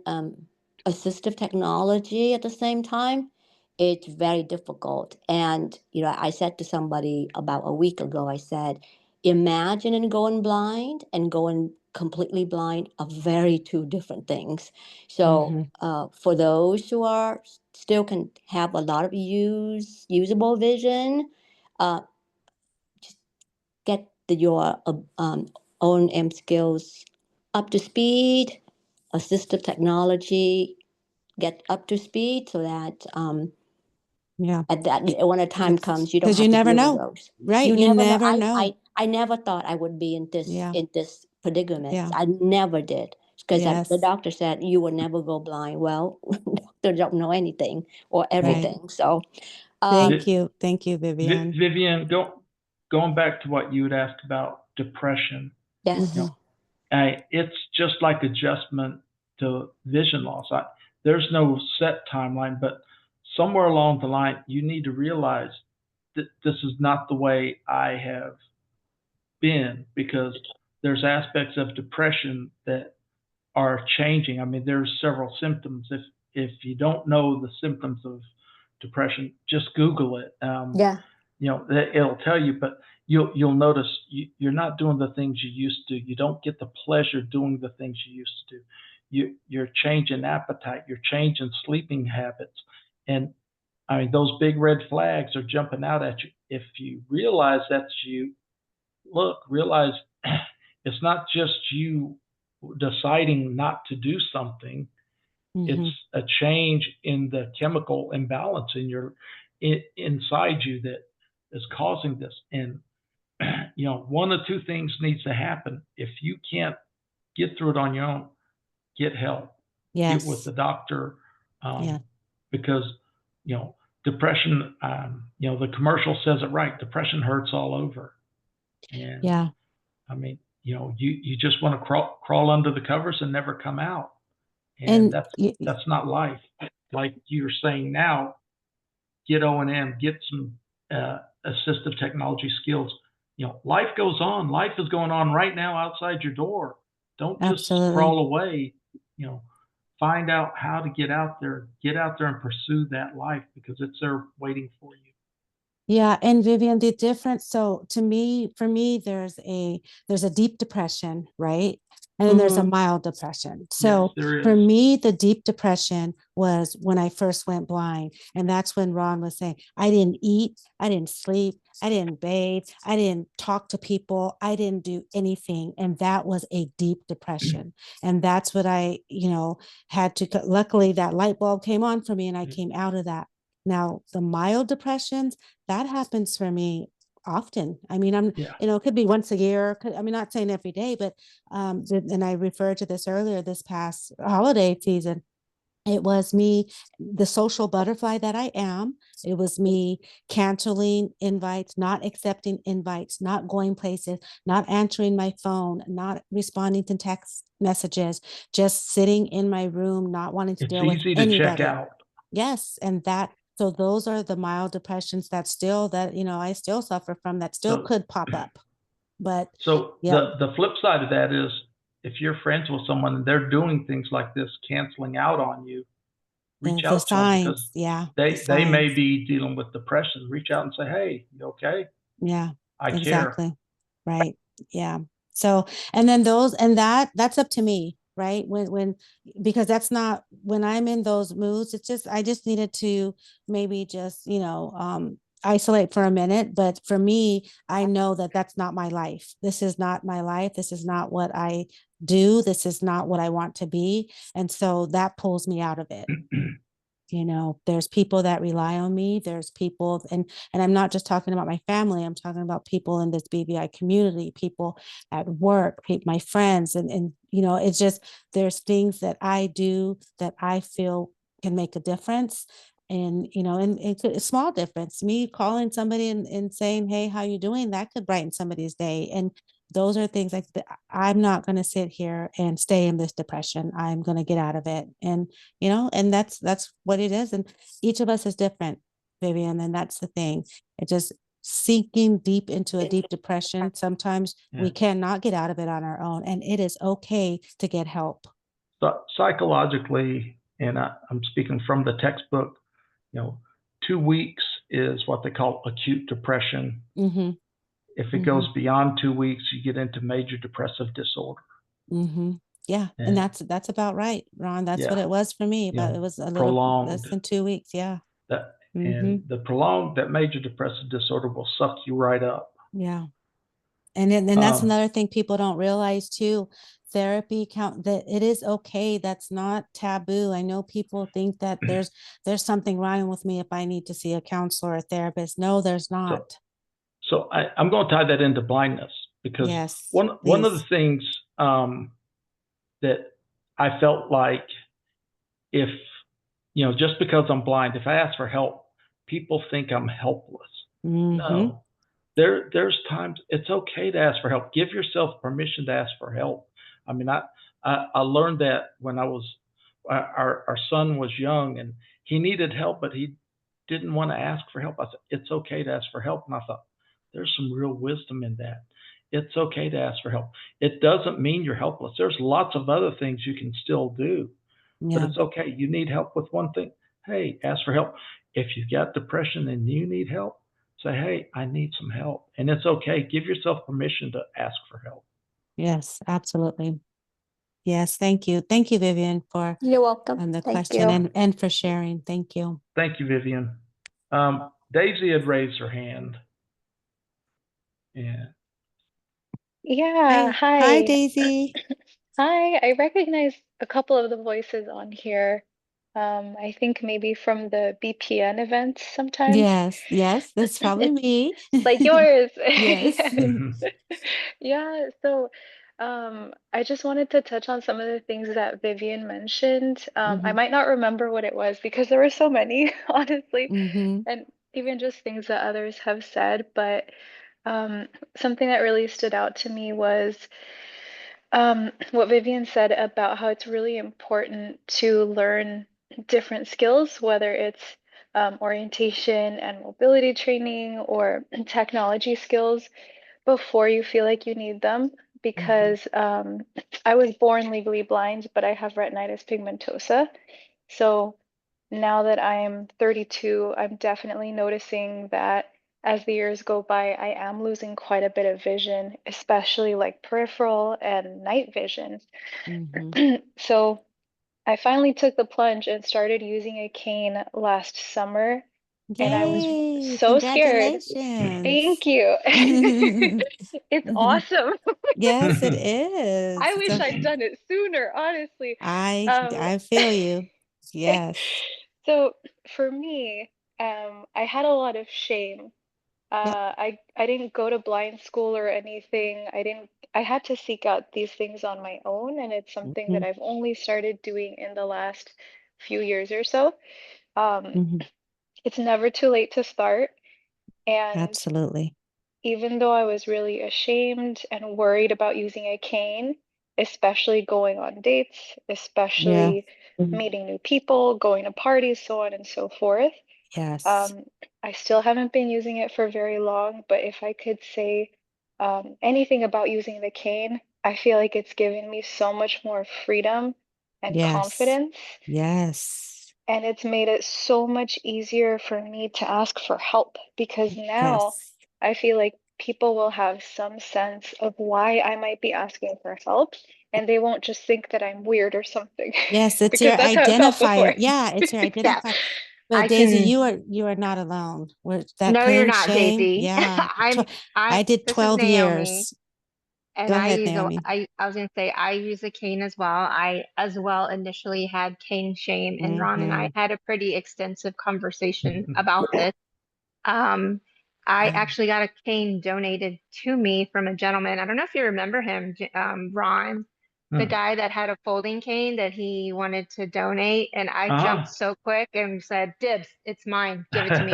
assistive technology at the same time. It's very difficult. And, I said to somebody about a week ago, I said, imagine going blind and going completely blind are very two different things. So for those who are still can have a lot of usable vision, uh, get your own M skills up to speed, assistive technology, get up to speed so that at that when a time comes, you don't Because have you to never deal with know, those. right? You You never know. never know. I never thought I would be in this predicament. Yeah. I never did, because the Yes. doctor said you will never go blind. Well, doctors don't know anything or everything. So Thank you, Vivian. Vivian, going back to what you had asked about depression, yes. it's just like adjustment to vision loss. There's no set timeline, but somewhere along the line, you need to realize that this is not the way I have been, because there's aspects of depression that are changing. I mean, there's several symptoms. If you don't know the symptoms of depression, just Google it. Yeah. You know, it'll tell you, but you'll notice you're not doing the things you used to. You don't get the pleasure doing the things you used to do. You're changing appetite. You're changing sleeping habits. And I mean, those big red flags are jumping out at you. If you realize that's you, realize it's not just you deciding not to do something. It's a change in the chemical imbalance inside you that is causing this. And you know, one of two things needs to happen. If you can't get through it on your own, get help. Get with Yes. the doctor, Yeah. because you know, depression. You know, the commercial says it right. Depression hurts all over. And Yeah. I mean, you know, you just want to crawl under the covers and never come out. And And that's not life. Like you're saying now, get O&M, get some assistive technology skills. You know, life goes on. Life is going on right now outside your door. Don't just Absolutely. crawl away. You know, find out how to get out there and pursue that life, because it's there waiting for you. Yeah, and Vivian, the difference, so for me, there's a deep depression, right? And then there's a mild depression. Yes, So there for is. me, the deep depression was when I first went blind. And that's when Ron was saying, I didn't eat, I didn't sleep, I didn't bathe, I didn't talk to people, I didn't do anything. And that was a deep depression. And that's what I, had to, luckily that light bulb came on for me and I came out of that. Now, the mild depressions, that happens for me often. I mean, Yeah. it could be once a year. Not saying every day, but and I referred to this earlier this past holiday season. It was me, the social butterfly that I am. It was me canceling invites, not accepting invites, not going places, not answering my phone, not responding to text messages, just sitting in my room, not wanting to It's deal with easy to check anybody. out. Yes, and so those are the mild depressions that I still suffer from, that still So, could pop up. But so yeah, the flip side of that is, if you're friends with someone and they're doing things like this, canceling out on you, reach the out to them, because signs, yeah, the they may signs. be dealing with depression. Reach out and say, hey, you okay? Yeah, I care. exactly. Right. Yeah. So, and then that's up to me, right? Because that's not, when I'm in those moods, I just needed to maybe just, isolate for a minute. But for me, I know that that's not my life. This is not my life. This is not what I do. This is not what I want to be. And so that pulls me out of it. There's people that rely on me. There's people, and I'm not just talking about my family. I'm talking about people in this BVI community, people at work, my friends, and it's just, there's things that I do that I feel can make a difference. And it's a small difference. Me calling somebody and saying, "Hey, how you doing?" That could brighten somebody's day. And those are things like that. I'm not going to sit here and stay in this depression. I'm going to get out of it. And and that's what it is. And each of us is different, Vivian. And that's the thing. It just sinking deep into a deep depression. Sometimes we cannot get out of it on our own. And it is okay to get help. So psychologically, and I'm speaking from the textbook, 2 weeks is what they call acute depression. Mm-hmm. If it goes beyond 2 weeks, you get into major depressive disorder. Mm-hmm. Yeah. And that's about right, Ron. That's what it was for me, but it was a little prolonged, less than 2 weeks. Yeah. And that major depressive disorder will suck you right up. Yeah. And that's another thing people don't realize too. Therapy that it is okay. That's not taboo. I know people think that there's something wrong with me if I need to see a counselor or a therapist. No, there's not. So I'm going to tie that into blindness, because yes, one of the things that I felt like, if just because I'm blind, if I ask for help, people think I'm helpless. No. There's times it's okay to ask for help. Give yourself permission to ask for help. I mean, I learned that when our son was young and he needed help, but he didn't want to ask for help. I said, it's okay to ask for help. And I thought, there's some real wisdom in that. it's okay to ask for help. It doesn't mean you're helpless. There's lots of other things you can still do, but Yeah. it's okay. You need help with one thing. Hey, ask for help. If you've got depression and you need help, say, hey, I need some help. And it's okay. Give yourself permission to ask for help. Yes, absolutely. Yes, thank you. Thank you, Vivian, for You're welcome. the Thank question you. and for sharing. Thank you. Thank you, Vivian. Daisy had raised her hand. Yeah. Yeah, Hi, hi. Daisy. Hi, I recognize a couple of the voices on here. I think maybe from the BPN events sometimes. Yes, that's probably me. Like yours. Yes. Yes. Yeah, so I just wanted to touch on some of the things that Vivian mentioned. I Mhm, might not remember what it was because there were so many, honestly, mhm, and even just things that others have said, but something that really stood out to me was what Vivian said about how it's really important to learn different skills, whether it's orientation and mobility training or technology skills before you feel like you need them. Because I was born legally blind, but I have retinitis pigmentosa. So now that I'm 32, I'm definitely noticing that as the years go by, I am losing quite a bit of vision, especially like peripheral and night vision. mhm. So I finally took the plunge and started using a cane last summer, and I was Yay, so scared. congratulations. Thank you. It's awesome. Yes, it is. I wish I'd done it sooner, honestly. Um, I feel you. Yes. so for me, I had a lot of shame. Yep. I didn't go to blind school or anything. I had to seek out these things on my own, and it's something that Mhm, I've only started doing in the last few years or so. Um, mhm. it's never too late to start. And Absolutely. even though I was really ashamed and worried about using a cane, especially going on dates, Yeah. especially meeting new people, going to parties, so on and so forth, Yes. um, I still haven't been using it for very long, but if I could say anything about using the cane, I feel like it's given me so much more freedom and Yes. confidence. Yes. And it's made it so much easier for me to ask for help because now Yes. I feel like people will have some sense of why I might be asking for help, and they won't just think that I'm weird or something Yes, it's because your that's how it felt identifier. before. Yeah, it's your Yeah, identifier. But I Daisy, can. you are not alone. Where that No, you're cane not, shame. Daisy. Yeah. I did This is 12 Naomi, years. and Go ahead, Naomi. I was gonna say I use a cane as well. I as well initially had cane shame, and Ron and I Mm-hmm. had a pretty extensive conversation about this. Um, I Yeah. actually got a cane donated to me from a gentleman. I don't know if you remember him, Ron, the guy that had a folding cane that he wanted to donate, and I jumped so quick and said, "Dibs, it's mine. Give it to me."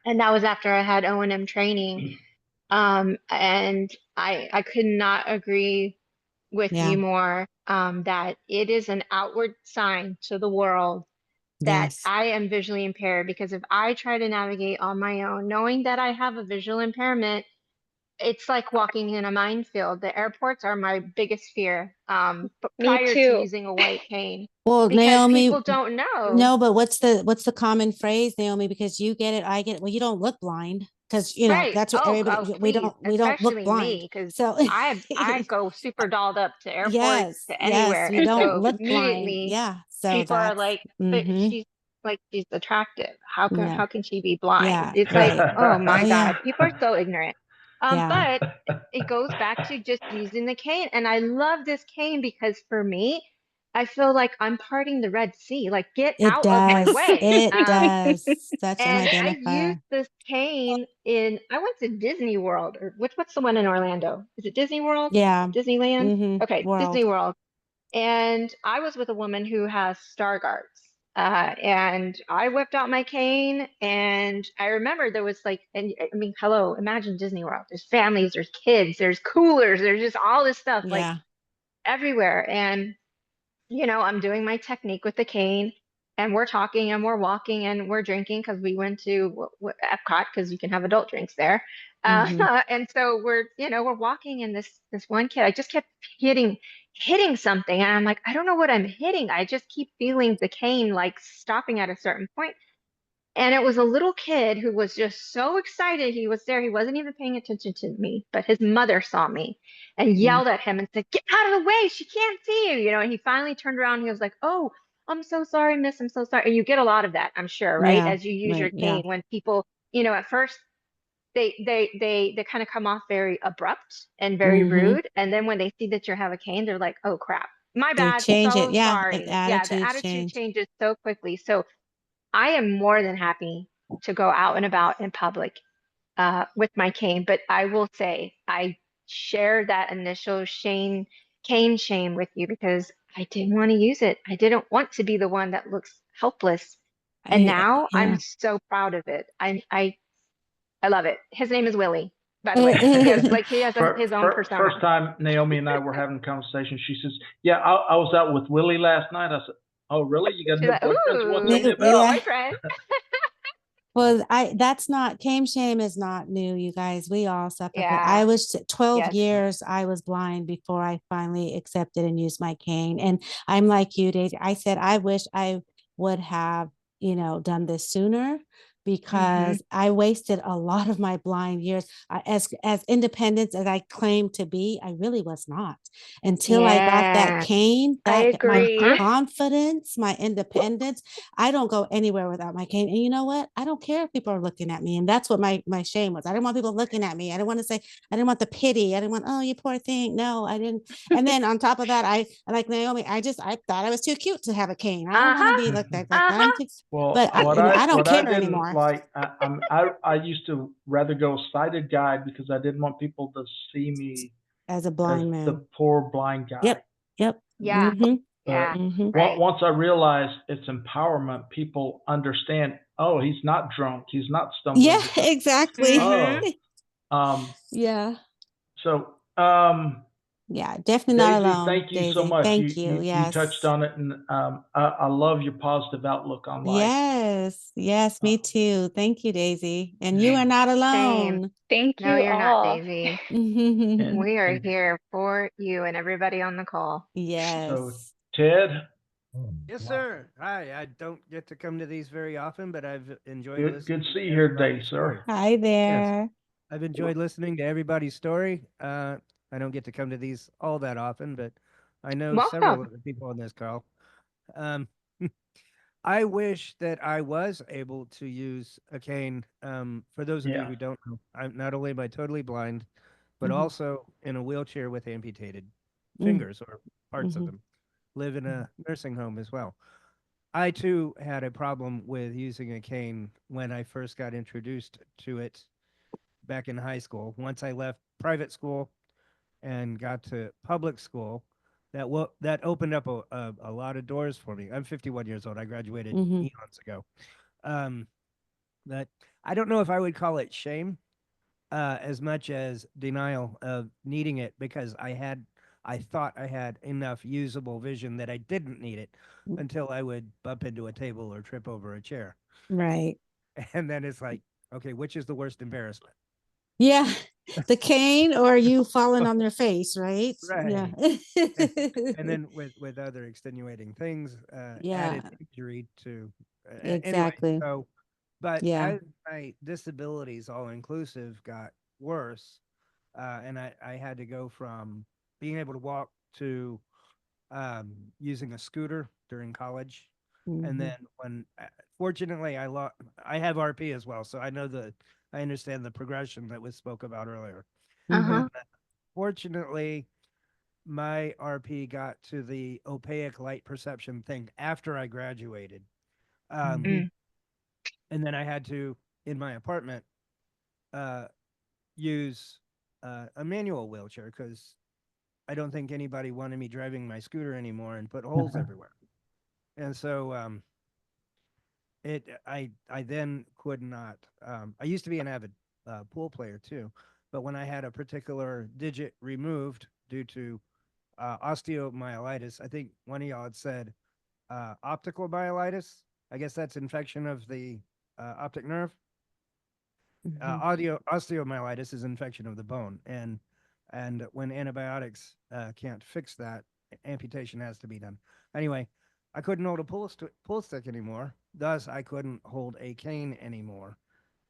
And that was after I had O&M training. And I could not agree with Yeah. you more, that it is an outward sign to the world that Yes. I am visually impaired, because if I try to navigate on my own, knowing that I have a visual impairment, it's like walking in a minefield. The airports are my biggest fear, but Me prior to too. using a white cane, Well, because Naomi, people don't know. no, but what's the common phrase, Naomi? Because you get it, I get it. Well, you don't look blind because Right. that's what Oh, everybody. please, We don't look especially blind. me, because So I go super dolled up to airports, yes, to yes, anywhere, you and don't so look blind. immediately Yeah. So people are that's like, "But mm-hmm. she's attractive. Yeah. How can she be blind?" Yeah. It's like, Right. oh Oh my yeah. God, people are so ignorant. Yeah. But it goes back to just using the cane, and I love this cane because for me, I feel like I'm parting the Red Sea. Like, get It out of my does. way. It does. Such an And I used identifier. this cane I went to Disney World, or what's the one in Orlando? Is it Disney World? Yeah. Disneyland? Mm-hmm. Okay, Disney World. World. And I was with a woman who has Stargardt's. And I whipped out my cane, and I remember there was like, and I mean, hello, imagine Disney World. There's families, there's kids, there's coolers, there's just all this stuff like Yeah. everywhere. And, I'm doing my technique with the cane. and we're talking and we're walking and we're drinking because we went to Epcot because you can have adult drinks there. And so we're walking, and this one kid, I just kept hitting something, and I'm like, I don't know what I'm hitting. I just keep feeling the cane like stopping at a certain point. And it was a little kid who was just so excited he was there. He wasn't even paying attention to me, but his mother saw me and yelled at him and said, "Get out of the way. She can't see you." And he finally turned around and he was like, "Oh, I'm so sorry, miss. I'm so sorry." And you get a lot of that, I'm sure, right? Yeah. As you use your Right. Yeah. cane, when people, at first they kind of come off very abrupt and very Mm-hmm. rude. And then when they see that you have a cane, they're like, "Oh crap. My They bad. change it. So Yeah. sorry." Yeah, the Attitudes attitude change. changes so quickly. So I am more than happy to go out and about in public with my cane, but I will say I share that initial cane shame with you because I didn't want to use it. I didn't want to be the one that looks helpless. And now I'm Yeah. so proud of it. I love it. His name is Willie, by the way. He has his own persona. First time Naomi and I were having a conversation, she says, "Yeah, I was out with Willie last night." I said, "Oh, really? You got a She's new like, boyfriend? What's "Ooh, he new about?" Yeah. boyfriend." Well, that's not, cane shame is not new, you guys. We all suffer. I Yeah. was 12 Yes. years, I was blind before I finally accepted and used my cane. And I'm like you, Daisy. I said, I wish I would have, done this sooner, because I wasted a lot of my blind years. As independent as I claimed to be, I really was not, until I got that Yeah, cane, I my agree. confidence, my independence. I don't go anywhere without my cane. And you know what? I don't care if people are looking at me. And that's what my shame was. I didn't want people looking at me. I didn't want to say, I didn't want the pity. I didn't want, "Oh, you poor thing." No, I didn't. And then on top of that, I like Naomi, I thought I was too cute to have a cane. I don't want to Uh-huh. be like that. I'm Uh-huh. too, Well, but I don't what I care didn't anymore like, I used to rather go sighted guide because I didn't want people to see me as a as blind the man. poor blind guy. Yep. Yeah. Mm-hmm. Yeah. Mm-hmm. Right. Once I realized it's empowerment, people understand. Oh, he's not drunk. He's not stumbling. Yeah, exactly. Mhm. Yeah. So, Yeah, definitely not Daisy, alone, thank you so Daisy. much. Thank you. You touched Yes. on it, and I love your positive outlook on life. Yes. Yes, me too. Thank you, Daisy. And you Yeah. are not Same. alone. Thank No, you you're not, all. Daisy. And, We are and here for you and everybody on the call. so, Yes. Ted, Yes, sir. Hi. I don't get to come to these very often, but I've enjoyed good listening to to see you here today, everybody's story. sir. Hi Yes, there. I've enjoyed listening to everybody's story. I don't get to come to these all that often, but I know several Welcome. of the people on this call. Um, I wish that I was able to use a cane. For those of you Yeah. who don't know, I'm not only am I totally blind, but Mhm. also in a wheelchair with amputated Mm. fingers or parts of Mhm. them. Live in a nursing home as well. I too had a problem with using a cane when I first got introduced to it back in high school. Once I left private school and got to public school, that opened up a lot of doors for me. I'm 51 years old. I graduated Mhm. eons ago. Um, that I don't know if I would call it shame as much as denial of needing it, because I thought I had enough usable vision that I didn't need it until I would bump into a table or trip over a chair. Right. And then it's like, okay, which is the worst embarrassment? Yeah. The cane or you falling on their face, right? Yeah. Right. And then with other extenuating things, added Yeah, injury to anyway. exactly. So, but Yeah. as my disabilities all inclusive got worse, and I had to go from being able to walk to using a scooter during college. And Mhm. then when fortunately I have RP as well, so I understand the progression that was spoke about earlier. Mhm. And fortunately, my RP got to the opaque light perception thing after I graduated. Mhm. And then I had to, in my apartment, uh, use a manual wheelchair because I don't think anybody wanted me driving my scooter anymore and put holes everywhere. And so I then could not. I used to be an avid pool player too, but when I had a particular digit removed due to osteomyelitis, I think one of y'all had said optical myelitis. I guess that's infection of the optic nerve. Osteomyelitis is infection of the bone, and when antibiotics can't fix that, amputation has to be done. Anyway, I couldn't hold a pull stick anymore. Thus, I couldn't hold a cane anymore.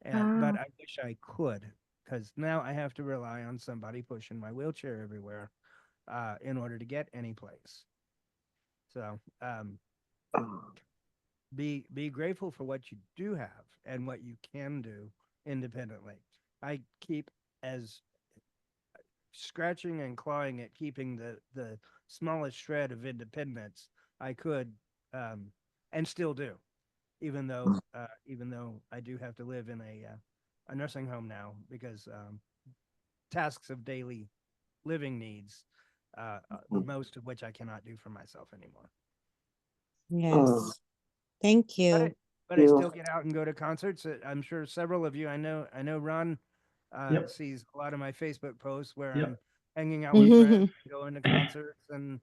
But I wish I could, because now I have to rely on somebody pushing my wheelchair everywhere in order to get any place. So be grateful for what you do have and what you can do independently. I keep as scratching and clawing at keeping the smallest shred of independence I could, and still do, even though I do have to live in a nursing home now because tasks of daily living needs, most of which I cannot do for myself anymore. Yes. Thank you. But I still get out and go to concerts. I'm sure several of you, I know Ron Yep. sees a lot of my Facebook posts where Yep. I'm hanging out with friends, going to concerts and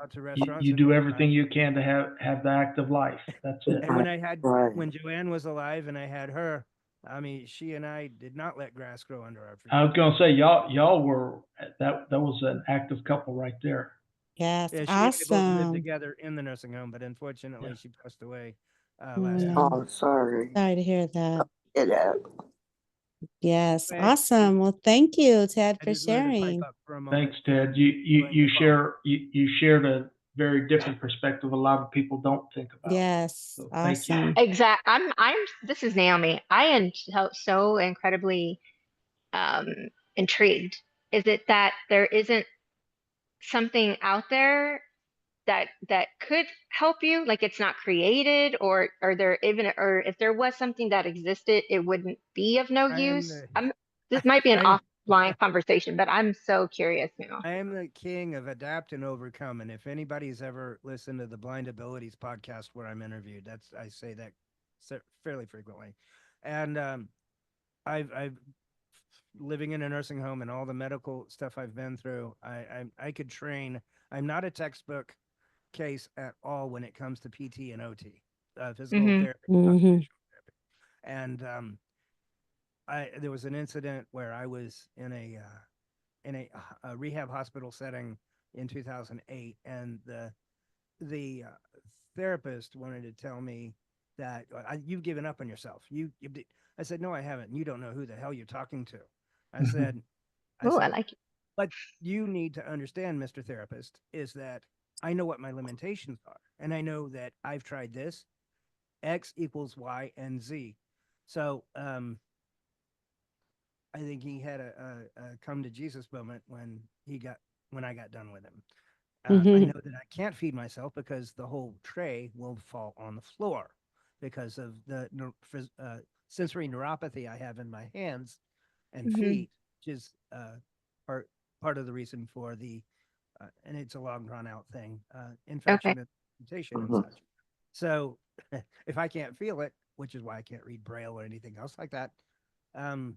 out to restaurants. You and do whatnot. everything you can to have the active life. That's it. And when Joanne was alive and I had her, I mean, she and I did not let grass grow under our feet. I was gonna say y'all were that was an active couple right there. Yes. Yeah, she and I both lived Awesome. together in the nursing home, but unfortunately she passed away Oh, last year. no. Oh, sorry. Sorry to hear that. Yeah. Yes. But Awesome. Well, thank you, Ted, I for just wanted to pipe sharing. up for a moment. Thanks, Ted. and You join the call. you shared a very different perspective a lot of people don't think about. Yes. So thank you. Awesome. This is Naomi. I am so incredibly intrigued. Is it that there isn't something out there that could help you? Like it's not created, or if there was something that existed, it wouldn't be of no I am use? the This might be an I, offline conversation, but I'm so curious now. I am the king of adapt and overcome. And if anybody's ever listened to the Blind Abilities podcast where I'm interviewed, I say that fairly frequently. And I've living in a nursing home and all the medical stuff I've been through, I could train. I'm not a textbook case at all when it comes to PT and OT, physical therapy, occupational therapy. And there was an incident where I was in a rehab hospital setting in 2008, and the therapist wanted to tell me that you've given up on yourself. I said, no, I haven't. You don't know who the hell you're talking to. I said, Oh, I like it. But you need to understand, Mr. Therapist, is that I know what my limitations are. And I know that I've tried this, X equals Y and Z. So I think he had a come to Jesus moment when I got done with him. I know that I can't feed myself because the whole tray will fall on the floor because of the sensory neuropathy I have in my hands and feet, which is part of the reason for the and it's a long drawn out thing, infection and mutation and such. So if I can't feel it, which is why I can't read Braille or anything else like that. No.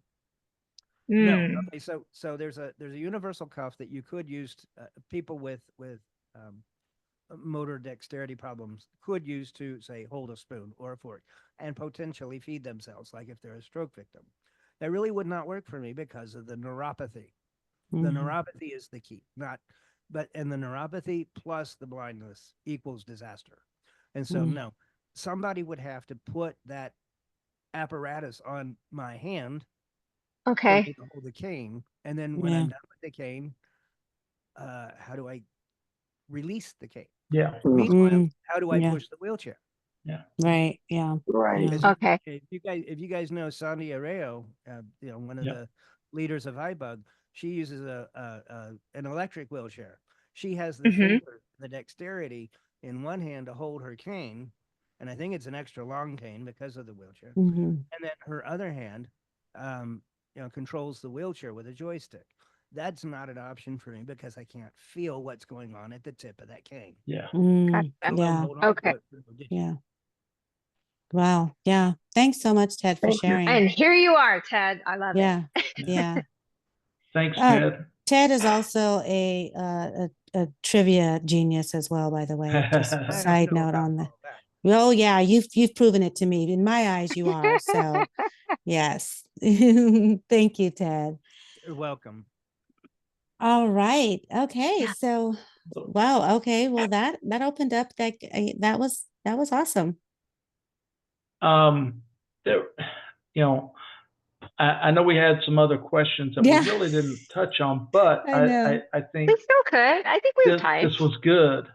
Okay. So there's a universal cuff that you could use. People with motor dexterity problems could use to say hold a spoon or a fork and potentially feed themselves, like if they're a stroke victim. That really would not work for me because of the neuropathy. The neuropathy is the key, and the neuropathy plus the blindness equals disaster. And so no, somebody would have to put that apparatus on my hand. Okay. To hold the cane, and then when I'm done with the cane, how do I release the cane? Yeah. Meanwhile, how do I push the wheelchair? Yeah. Right. Yeah. Right. Okay. If you guys know Sandy Arreo, one of the leaders of iBug, she uses an electric wheelchair. She has the finger, the dexterity in one hand to hold her cane, and I think it's an extra long cane because of the wheelchair. And then her other hand, controls the wheelchair with a joystick. That's not an option for me because I can't feel what's going on at the tip of that cane. Yeah. Yeah. Okay. Yeah. Wow. Yeah. Thanks so much, Ted, for sharing. And here you are, Ted. I love it. Yeah. Thanks, Ted. Ted is also a a trivia genius as well, by the way. Just I don't side know note about on that. all that. Oh yeah, you've proven it to me. In my eyes, you are. So yes. Thank you, Ted. You're welcome. All right. Okay. So wow. Okay. Well, that opened up that was awesome. There, you know, I know we had some other questions that Yeah. we really didn't touch on, but I know. I think We still could. I think we have this, time. this was good,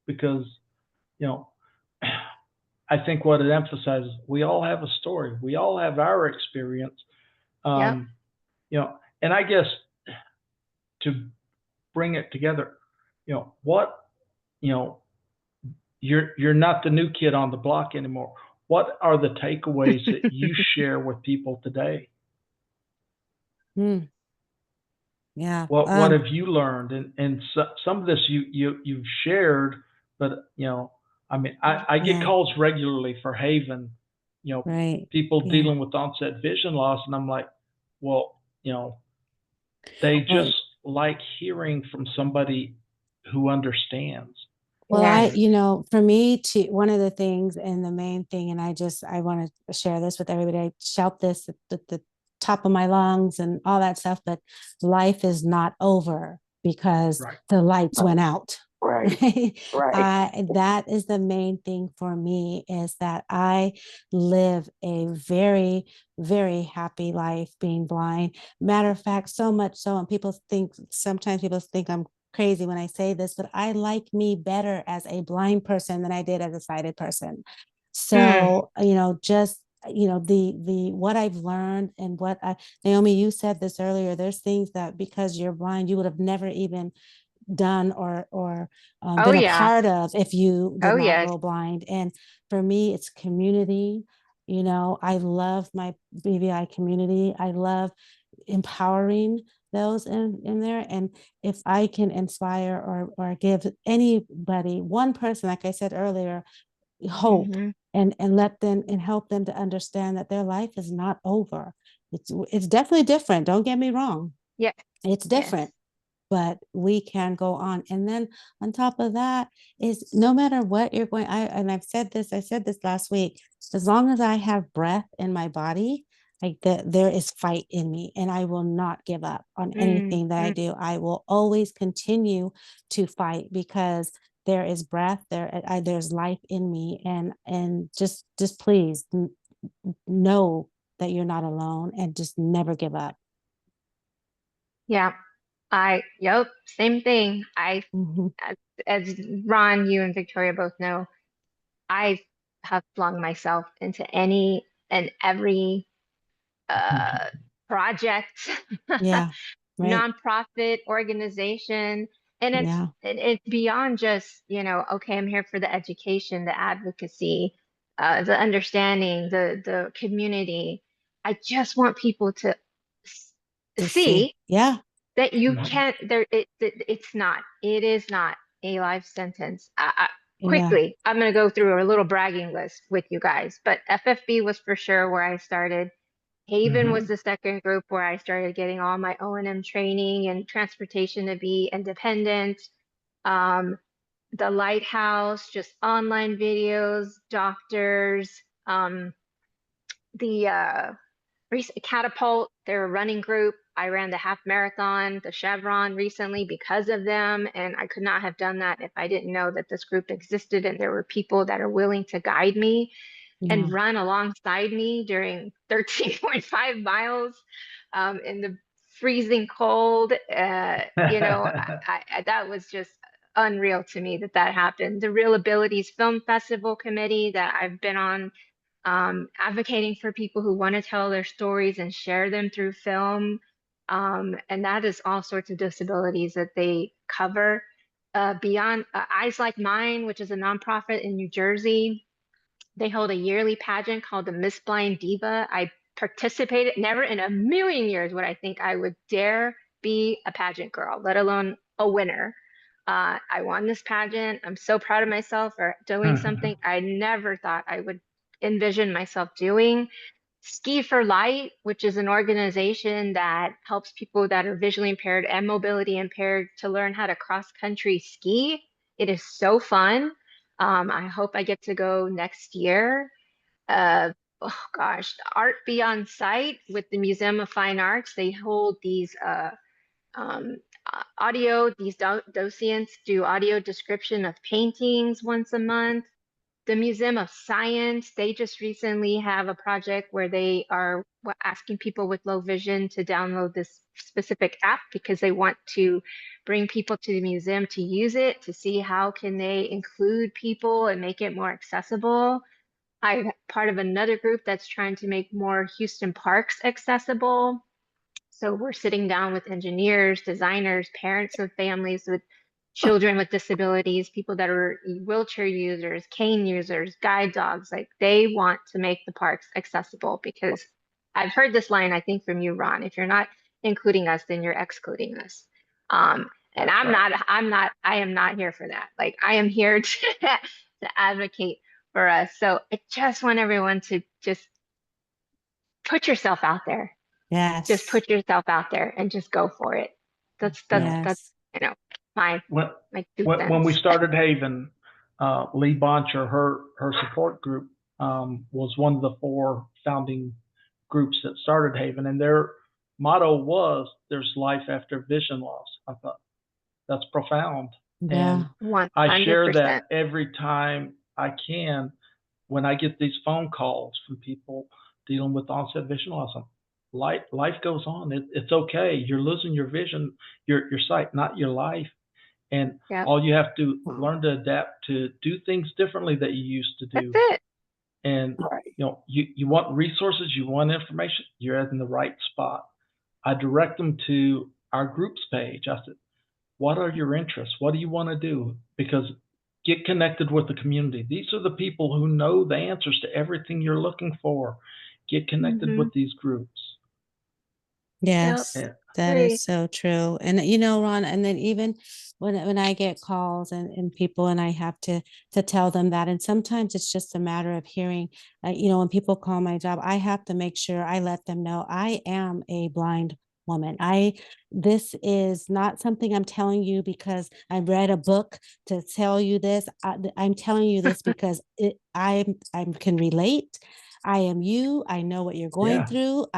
because, you know, I think what it emphasizes, we all have a story. We all have our experience. Yep. You know, and I guess to bring it together, you know, you know, you're not the new kid on the block anymore. What are the takeaways that you share with people today? Yeah. What have you learned? And some of this you've shared, but you know, I mean, I get Yeah. calls regularly for HAVIN, you know, Right. people Yeah. dealing with onset vision loss, and I'm like, well, you know, they Well, just like hearing from somebody who understands. Well, Yes. for me, one of the things and the main thing, and I want to share this with everybody. I shout this at the top of my lungs and all that stuff, but life is not over because Right. the lights went out. Right. Right. That is the main thing for me, is that I live a very, very happy life being blind. Matter of fact, so much so, and sometimes people think I'm crazy when I say this, but I like me better as a blind person than I did as a sighted person. So, just the what I've learned and Naomi, you said this earlier, there's things that because you're blind, you would have never even done or Oh been a yeah. part of if you did Oh not yes. go blind. And for me, it's community. I love my BVI community. I love empowering those in there. And if I can inspire or give anybody, one person, like I said earlier, hope, Mhm. and let them and help them to understand that their life is not over. It's definitely different. Don't get me wrong. Yeah. It's Yes. different, but we can go on. And then on top of that is, no matter what you're going, I said this last week, as long as I have breath in my body, like there is fight in me, and I will not give up on anything that I do. I will always continue to fight because there is breath there's life in me, and just please know that you're not alone, and just never give up. Yeah. Yep, same thing. Mhm. As Ron, you and Victoria both know, I have flung myself into any and every project, Yeah, right. nonprofit organization. And Yeah. it's beyond just, okay, I'm here for the education, the advocacy, the understanding, the community. I just want people to To see. see Yeah. that you Mhm. can't it is not a life sentence. Yeah. Quickly, I'm going to go through a little bragging list with you guys, but FFB was for sure where I started. HAVIN was Mhm. the second group where I started getting all my O&M training and transportation to be independent. The Lighthouse, just online videos, doctors, the Catapult, they're a running group. I ran the half marathon, the Chevron recently because of them. And I could not have done that if I didn't know that this group existed and there were people that are willing to guide me and Yeah. run alongside me during 13.5 miles in the freezing cold. That was just unreal to me that happened. The Real Abilities Film Festival Committee that I've been on, advocating for people who want to tell their stories and share them through film. And that is all sorts of disabilities that they cover. Beyond Eyes Like Mine, which is a nonprofit in New Jersey, they hold a yearly pageant called the Miss Blind Diva. I participated, never in a million years would I think I would dare be a pageant girl, let alone a winner. I won this pageant. I'm so proud of myself for doing something I never thought I would envision myself doing. Ski for Light, which is an organization that helps people that are visually impaired and mobility impaired to learn how to cross-country ski. It is so fun. I hope I get to go next year. Oh gosh, Art Beyond Sight with the Museum of Fine Arts. They hold these audio, these docents do audio description of paintings once a month. The Museum of Science, they just recently have a project where they are asking people with low vision to download this specific app because they want to bring people to the museum to use it, to see how can they include people and make it more accessible. I'm part of another group that's trying to make more Houston parks accessible. So we're sitting down with engineers, designers, parents of families with children with disabilities, people that are wheelchair users, cane users, guide dogs. Like they want to make the parks accessible because I've heard this line, I think from you, Ron, if you're not including us, then you're excluding us. And I am not here for that. Like I am here to advocate for us. So I just want everyone to just put yourself out there. Yes. Just put yourself out there and just go for it. That's Yes. you know, my two when we cents. started HAVIN, Lee Boncher, her support group, was one of the 4 founding groups that started HAVIN, and their motto was "There's life after vision loss." I thought that's profound, Yeah. and I share 100%. that every time I can when I get these phone calls from people dealing with onset vision loss. Life goes on. It's okay. You're losing your vision, your sight, not your life. And Yep. all you have to learn to adapt to do things differently that you used to do. That's it. And you want resources, you want information, you're in the right spot. I direct them to our groups page. I said, what are your interests? What do you want to do? Because get connected with the community. These are the people who know the answers to everything you're looking for. Get connected with these groups. Yes, Yep. that Great. is so true. And Ron, and then even when I get calls and people and I have to tell them that, and sometimes it's just a matter of hearing, when people call my job, I have to make sure I let them know I am a blind woman. This is not something I'm telling you because I read a book to tell you this. I'm telling you this because I can relate. I am you. I know what you're going through.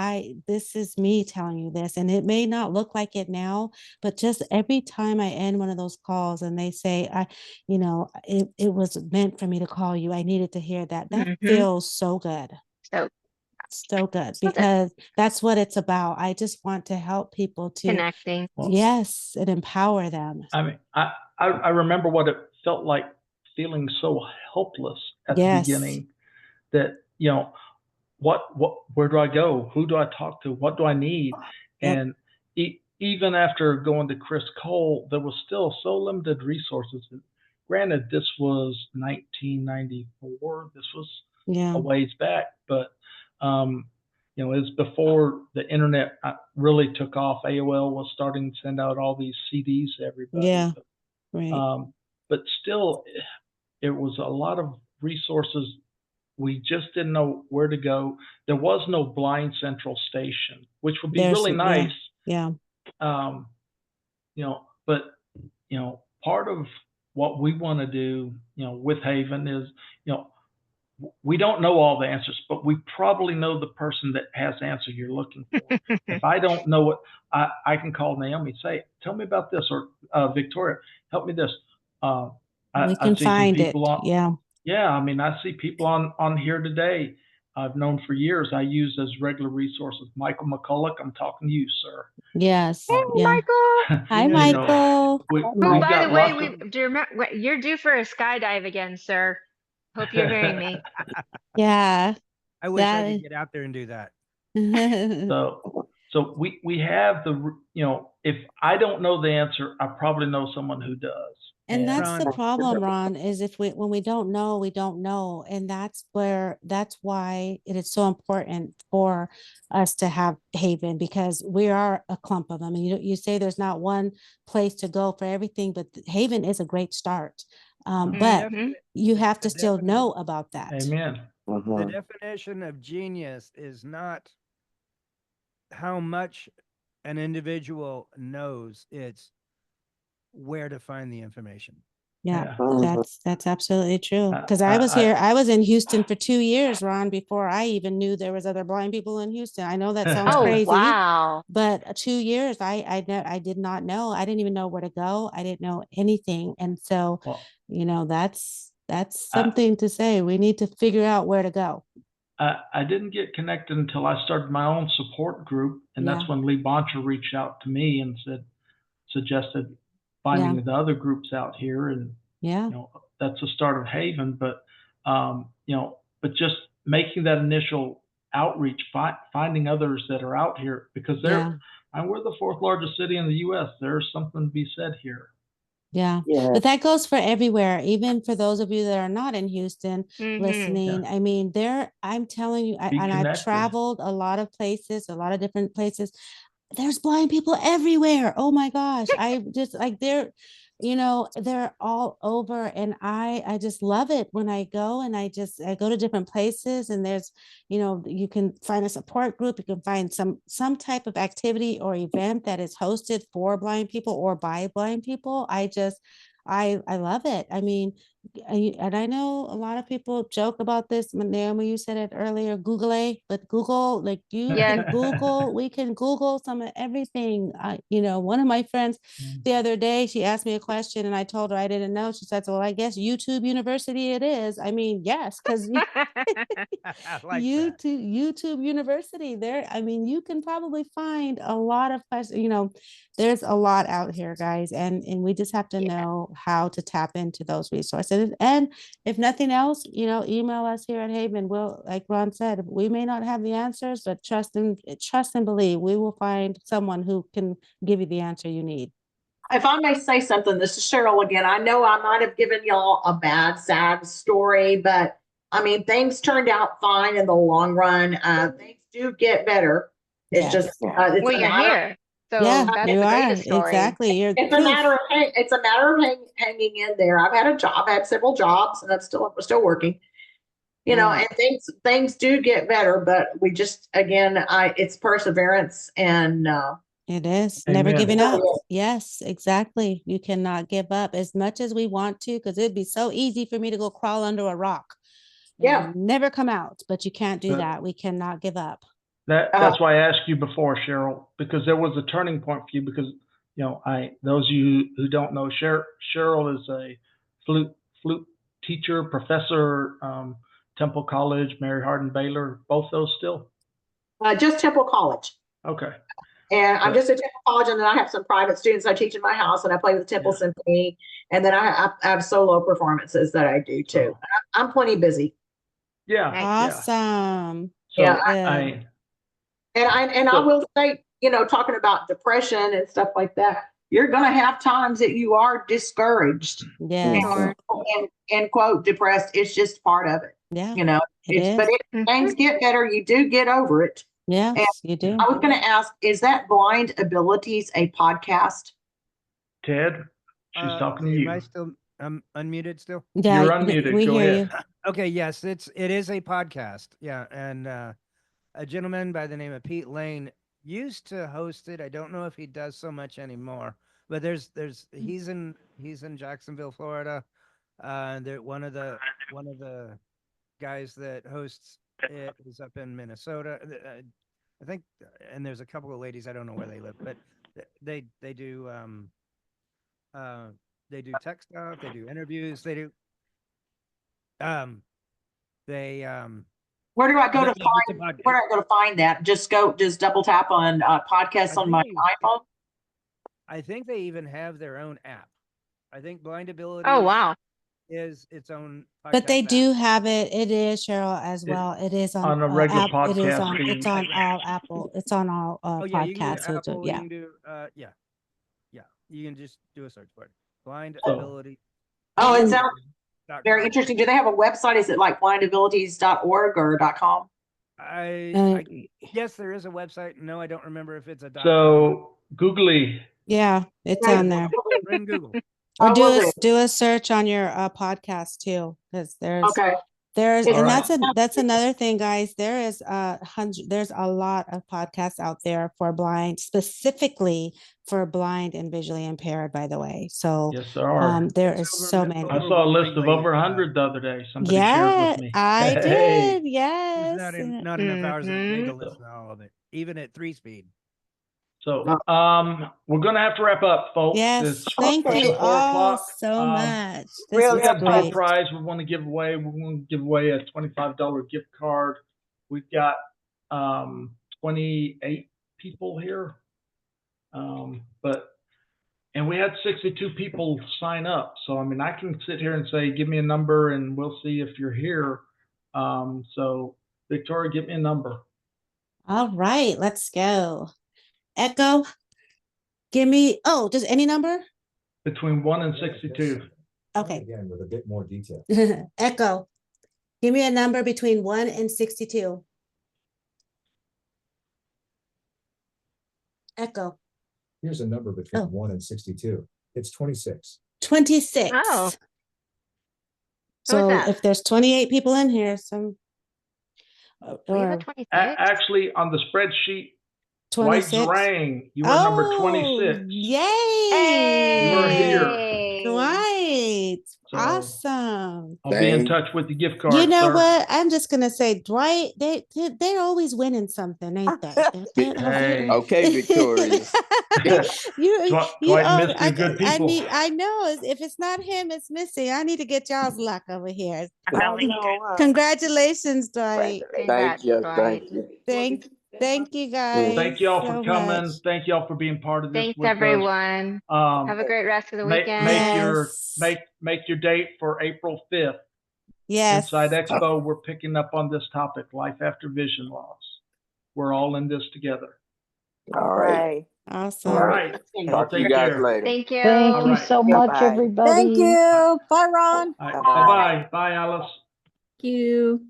This is me telling you this, and it may not look like it now, but just every time I end one of those calls and they say, it was meant for me to call you. I needed to hear that. That feels so good. So good, because that's what it's about. I just want to help people to connecting. Yes, and empower them. I mean, I remember what it felt like feeling so helpless at the beginning that, where do I go? Who do I talk to? What do I need? And even after going to Chris Cole, there was still so limited resources. Granted, this was 1994. This was a ways back, but it was before the internet really took off. AOL was starting to send out all these CDs to everybody. Yeah, right. But still, it was a lot of resources. We just didn't know where to go. There was no blind central station, which would be really nice. Yeah. But part of what we want to do, with HAVIN is, we don't know all the answers, but we probably know the person that has the answer you're looking for. If I don't know it, I can call Naomi, say, tell me about this, or Victoria, help me this. We can find it. Yeah, I mean, I see people on here today I've known for years. I use as regular resources. Michael McCulloch, I'm talking to you, sir. Yes. Hey, Michael. Hi, Michael. Who, by the way, do you remember, you're due for a skydive again, sir. Hope you're hearing me. Yeah. I wish I could get out there and do that. So we have if I don't know the answer, I probably know someone who does. And that's the problem, Ron, is when we don't know, we don't know. And that's why it is so important for us to have HAVIN, because we are a clump of them. And you say there's not one place to go for everything, but HAVIN is a great start. But you have to still know about that. Amen. The definition of genius is not how much an individual knows, it's where to find the information. Yeah, Yeah. that's absolutely true. I- Because I was here, I was in Houston for 2 years, Ron, before I even knew there was other blind people in Houston. I know that sounds Oh, crazy, wow. but 2 years, I did not know. I didn't even know where to go. I didn't know anything. And so, Well, that's I- something to say. We need to figure out where to go. I didn't get connected until I started my own support group, and Yeah. that's when Lee Boncher reached out to me and suggested finding the other groups out here, and Yeah. you know, that's the start of HAVIN. But you know, but just making that initial outreach, finding others that are out here, because Yeah. we're the fourth largest city in the U.S. There's something to be said here. Yeah. Yeah. But that goes for everywhere, even for those of you that are not in Houston Mhm. listening. I mean, I'm telling you, Be and I've connected. traveled a lot of places, a lot of different places. There's blind people everywhere. Oh my gosh. I just like they're all over, and I just love it when I go, and I go to different places, and there's, you can find a support group, you can find some type of activity or event that is hosted for blind people or by blind people. I love it. I mean, and I know a lot of people joke about this. Naomi, you said it earlier, but Google, like you Yes. can Google, we can Google some of everything. One of my friends the other day, she asked me a question and I told her I didn't know. She said, well, I guess YouTube University it is. I mean, yes, because I like that. YouTube University there. I mean, you can probably find a lot of questions, there's a lot out here, guys. And we just have to know how to tap into those resources. And if nothing else, email us here at HAVIN. We'll, like Ron said, we may not have the answers, but trust and believe we will find someone who can give you the answer you need. If I may say something, this is Cheryl again. I know I might have given y'all a bad, sad story, but I mean, things turned out fine in the long run. Things do get better. It's Yes. just, it's Well, a you're matter, here. So Yeah, that's you the are. greatest story. Exactly. You're it's a matter of, hanging in there. I've had a job, I've had several jobs, and I'm still working. Yeah. And things do get better, but we just, again, it's perseverance and, It is never Amen. giving up. Yes, exactly. You cannot give up as much as we want to, because it'd be so easy for me to go crawl under a rock. Yeah. And never come out, but you can't do But- that. We cannot give up. That's why I asked you before, Cheryl, because there was a turning point for you. Because those of you who don't know, Cheryl is a flute teacher, professor, Temple College, Mary Hardin Baylor, both those still. just Temple College. Okay. And I'm But- just at Temple College, and then I have some private students I teach in my house, and I play with the Temple Symphony, and then I have solo performances that I do too. I'm plenty busy. Yeah. Awesome. So Yeah, Good. And I will say, talking about depression and stuff like that, you're going to have times that you are discouraged. Yes. Sure. And quote depressed. It's just part of it. Yeah. But if things get better, you do get over it. Yes, you do. I was going to ask, is that Blind Abilities a podcast? Ted, she's talking to Am you. I still unmuted still? Yeah, You're unmuted. we Go hear ahead. you. Okay, yes, it is a podcast. Yeah, and a gentleman by the name of Pete Lane used to host it. I don't know if he does so much anymore. But he's in Jacksonville, Florida. One of the guys that hosts it is up in Minnesota. I think, and there's a couple of ladies, I don't know where they live, but they do tech stuff, they do interviews, they do Where do I go to it's a find? podcast. Where do I go to find that? Just double tap on podcasts on my iPhone. I think they even have their own app. I think Blind Ability. Oh, wow. Is its own podcast But they app. do have it. It is, Cheryl, as well. It is on a regular It is podcast on. feed. It's on all Apple. It's on all Oh yeah, you can podcasts. do Apple. Yeah. You can do yeah. You can just do a search for it. Blind Oh. Ability. Oh, it sounds .com. very interesting. Do they have a website? Is it like blindabilities.org or .com? Yes, there is a website. No, I don't remember if it's a .com. So googly. Yeah, it's on there. Run Google. Or I will do a search on your podcast too, because there's Okay. There's, It's and All that's another thing, guys. There's a lot of podcasts out there for blind, specifically for blind and visually impaired, by the way. So Yes, there are. there is so many. I saw a list of over 100 the other day. Somebody shared Yeah, with me. I Hey. did. There's Yes. not enough hours in a day to Mhm. listen to all of it, even at 3 speed. So, we're gonna have to wrap up, folks. Yes. It's Thank pushing you 4 all o'clock. so much. This really We was got a great. door prize we want to give away. We want to give away a $25 gift card. We've got 28 people here. And we had 62 people sign up. So I mean, I can sit here and say, give me a number and we'll see if you're here. So Victoria, give me a number. All right, let's go. Echo, give me, just any number? Between 1 and 62. Okay. Again, with a bit more detail. Echo, give me a number between 1 and 62. Echo. Here's a number between 1 and 62. It's 26. 26. Oh. So that? if there's 28 people in here, We have a or 26. Actually, on the spreadsheet, 26. Dwight Zrang, you were number 26. Yay! You were here. Hey. Dwight. So, Awesome. I'll be in Dang. touch with the gift card, You know sir. what? I'm just gonna say, Dwight, they're always winning something, ain't they? Hey. Okay, Victoria. Dwight and Misty are good people. I know if it's not him, it's Missy. I need to get y'all's luck over here. know. Congratulations, Dwight. Thank you. Dwight. Thank you. Thank you guys. Thank y'all so for coming. much. Thank y'all for being part of this Thanks, with us. everyone. Have a great rest of the weekend. Make your date for April 5th. Yes. Insight Expo, we're picking up on this topic, life after vision loss. We're all in this together. All right. Awesome. All right. Talk to you Take guys care. later. Thank you. Thank All you right. so much, Bye-bye. everybody. Thank you. Bye, Ron. All right. Bye-bye. Bye, Alice. Thank you.